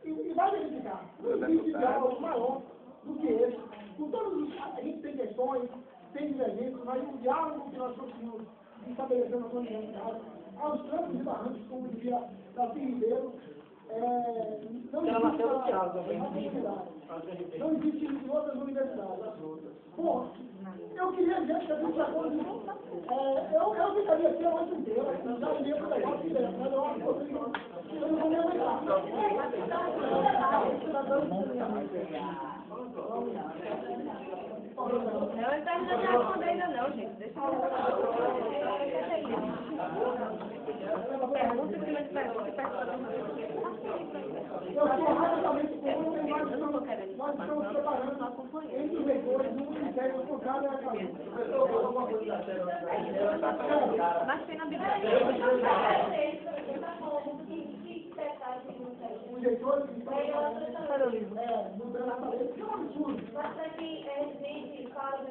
e vai verificar. Não existe diálogo maior do que esse. Com todos os... A gente tem questões, tem divergências, mas o diálogo que nós conseguimos estabelecer na universidade, aos trancos e barrancos, como dizia Davi Ribeiro, não existe em outras universidades. Bom, eu queria dizer que a gente já eu ficaria aqui a noite inteira, já iria para o negócio direto, mas eu acho que vocês não vão me aguentar.
Não, ele tá ainda não respondendo ainda não, gente. Deixa eu pergunta em cima de pergunta e
Eu sou rapidamente nós estamos preparando entre os leitores um ministério contrário à cabeça.
Mas tem na biblioteca.
Os leitores que estão mudando a cabeça, que é um absurdo.
Mas aqui, gente fala que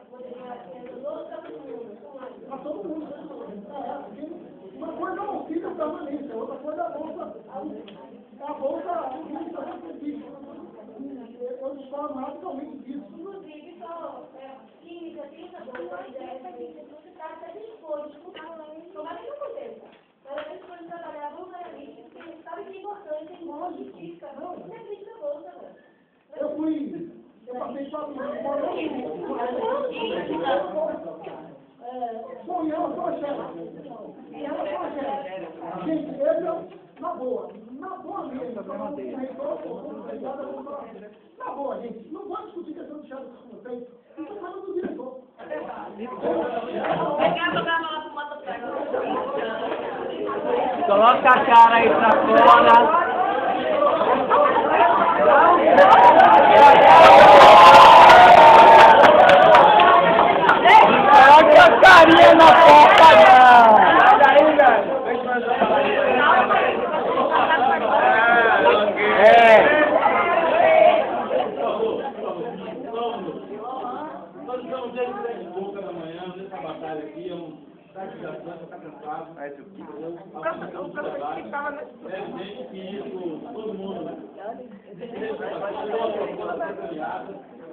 poderia ser outra pessoa.
Para todo mundo. Uma coisa é o auxílio permanente, outra coisa é a bolsa administração científica. Eu discordo radicalmente disso.
Inclusive, só química, ciência, você está até disposto, como é que não acontece? Mas a gente pode trabalhar voluntariamente, porque a gente sabe que é importante, tem uma justiça, não é crítica da bolsa, velho.
Eu passei 4 anos sonhando com a chefe. Gente, na boa mesmo. Na boa, gente, não vou discutir questão de chefe com vocês. Estou falando do diretor.
Coloca a cara aí pra fora. Coloca a carinha na porta, não.
Nós estamos desde 10 e pouca da manhã, nessa batalha aqui, está cansado. É gente que isso, todo mundo,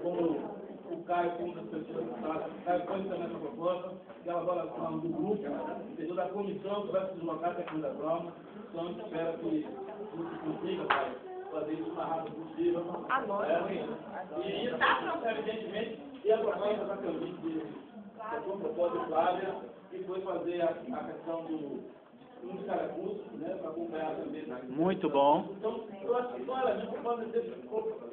como o Caio, como das pessoas que fazem, o Caio foi também essa proposta, de elaboração do grupo, entendeu? Da comissão que vai se deslocar até a segunda prova. Então, a gente espera que você consiga, Caio, fazer isso o mais rápido possível.
Agora.
E isso, evidentemente, e a proposta da Camille, a sua proposta, Flávia, que foi fazer a questão do de cada curso, né, para acompanhar também.
Muito bom.
Então, eu acho que são elementos que podem ser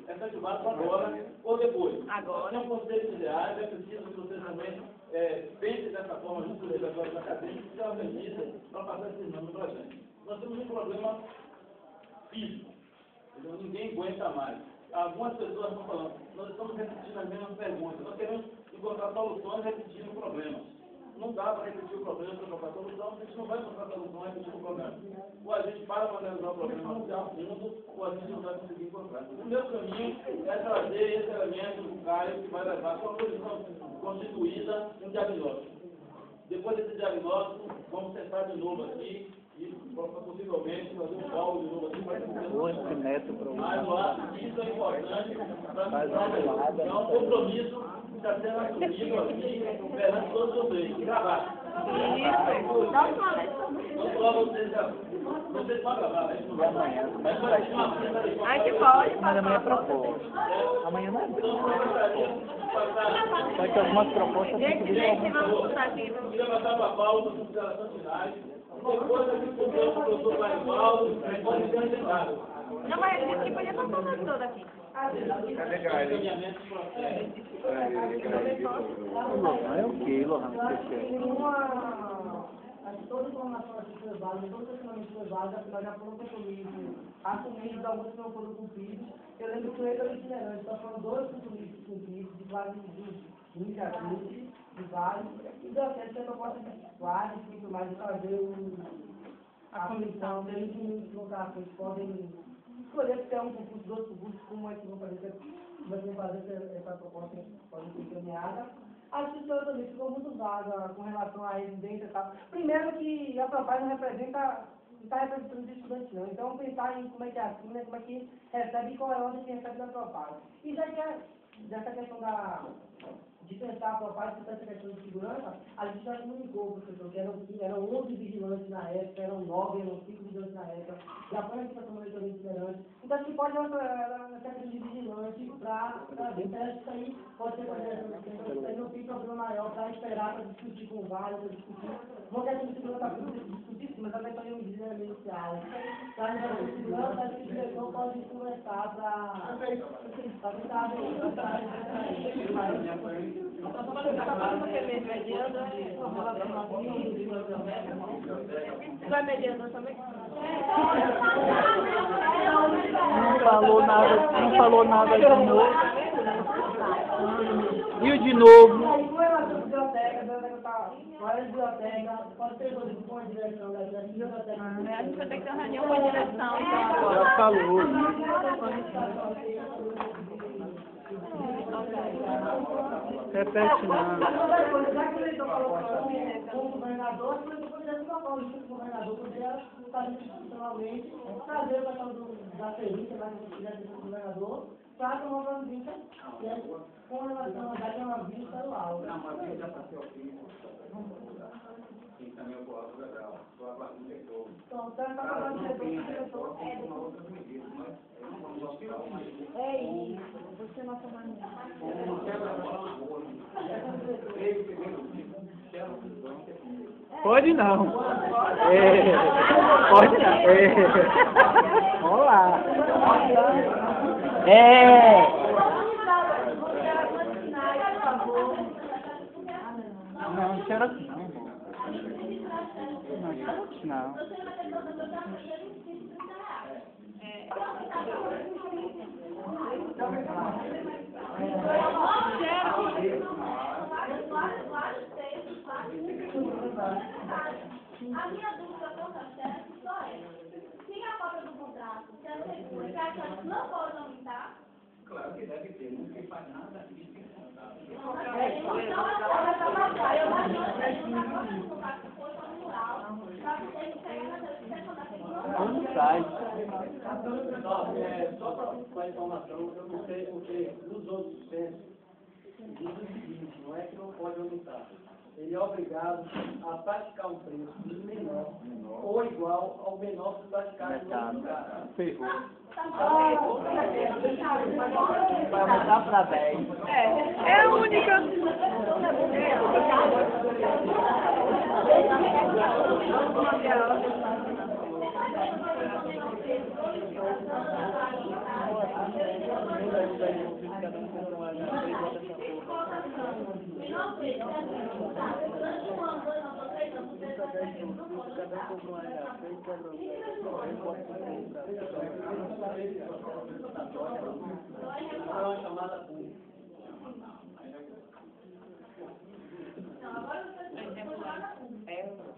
efetivados agora ou depois.
Agora.
São conselhos ideais, é preciso que vocês também pensem dessa forma, junto com os diretores acadêmicos, que se organizem para passar esse nome para a gente. Nós temos um problema físico, então ninguém aguenta mais. Algumas pessoas estão falando, nós estamos repetindo as mesmas perguntas, nós queremos encontrar soluções repetindo problemas. Não dá para repetir o problema, para encontrar solução, a gente não vai encontrar solução repetindo o problema. Ou a gente para analisar o problema a fundo, ou a gente não vai conseguir encontrar. O meu caminho é trazer esse elemento do Caio, que vai levar a sua posição constituída um diagnóstico. Depois desse diagnóstico, vamos sentar de novo aqui e possivelmente fazer um call de novo aqui para
Esse método.
mas eu acho que isso é importante para é um compromisso que está sendo assumido aqui perante todos vocês. Gravar.
Isso. Dá uma letra.
Não só vocês vão gravar, né?
E amanhã? Como é que vai ser?
A gente pode
Mas amanhã é proposta. Amanhã não é só que algumas propostas têm que vir
Gente, vamos botar aqui.
Queria passar para a pauta das considerações finais. Depois a gente conversa com o professor Caio Paulo, pode ser agendado.
Não, mas a gente podia estar falando toda aqui.
Lohan é o quê, Lohan?
Acho que toda informação aqui foi válida, todo questionamento foi válido, afinal já foram compromissos assumidos, alguns não foram cumpridos. Eu lembro que o Eita itinerante só foram 2 compromissos cumpridos, de quase 20 a 20, de vários, e deu certo que a proposta de vários, muito mais, de fazer a comissão deles de locações podem escolher se é um concurso, 2 concursos, como é que vão fazer essa proposta, pode ser encaminhada. A discussão também ficou muito vaga com relação à residência e tal. Primeiro que a Propaz não está representando os estudantes não. Então pensar em como é que assina, como é que recebe e qual é a ordem que recebe da Propaz. E já que dessa questão de pensar a Propaz, pensar essa questão de segurança, a gente já comunicou, professor, que eram 11 vigilantes na época, eram 9, eram 5 vigilantes na época, já foi a situação monitoramento itinerante. Então a gente pode essa questão de vigilante para ver. Então isso aí pode ser aí não tem problema maior para esperar, para discutir com vários, para discutir. Não quer que segurança pública discutir, mas também para um medida emergencial. Para a segurança, a direção pode conversar para tentar
Vai mediando também?
Não falou nada de novo. E o de novo?
Pode ter com a direção da biblioteca.
A gente vai ter que ter uma reunião com a direção, então, agora.
Já falou. Repete não.
Já que ele falou com o governador, acho que ele poderia falar com o governador, poderia fazer institucionalmente, trazer a questão da perícia, lá que quiser ter o governador, para tomar uma providência com relação a dar uma vista estadual.
Não, mas ele já está se ouvindo. Sim, também eu gosto legal. Estou aguardando o diretor.
Então, está falando do diretor.
É isso, você não toma
Pode não. Pode não. Vamos lá. Não, xerox não. Não, xerox não.
A minha dúvida quanto a chefe só é, se a cópia do contrato se assegura que a chefe não pode aumentar.
Claro que deve ter, não se faz nada disso sem contar.
Como sai?
Só para informação, eu não sei porque nos outros centros
diz o seguinte, não é que não pode aumentar. Ele é obrigado a praticar um preço menor ou igual ao menor que praticado no outro lugar.
Ferrou.
Vai aumentar para 10.
É a única.
É uma chamada pública.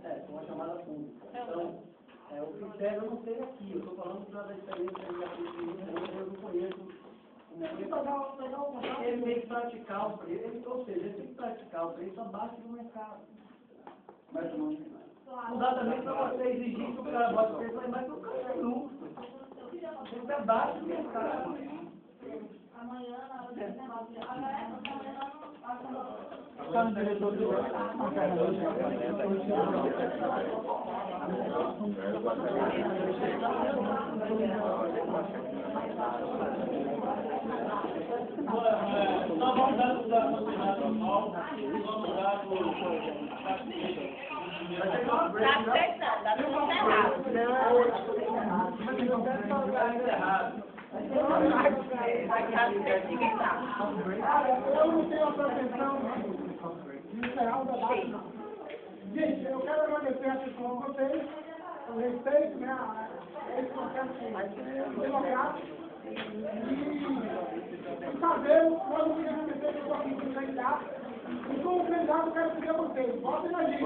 É uma chamada pública. Então, o critério eu não sei aqui, eu estou falando da experiência que já fiz, eu não conheço. Ele tem que praticar o preço, ou seja, ele tem que praticar o preço abaixo do mercado. Mais ou menos. Não dá também para você exigir que o cara bote o preço lá embaixo, porque o cara tem lucro. Tem que ser abaixo do mercado.
Amanhã, na hora de 19
Está no diretor de
Nós vamos dar os dados nacional, vamos dar
Eu não tenho a pretensão de encerrar o debate. Gente, eu quero agradecer a atenção de vocês, o respeito, né, esse processo democrático. E saber, nós não queremos esquecer que eu estou aqui como candidato, e como candidato eu quero pedir a vocês, votem na gente.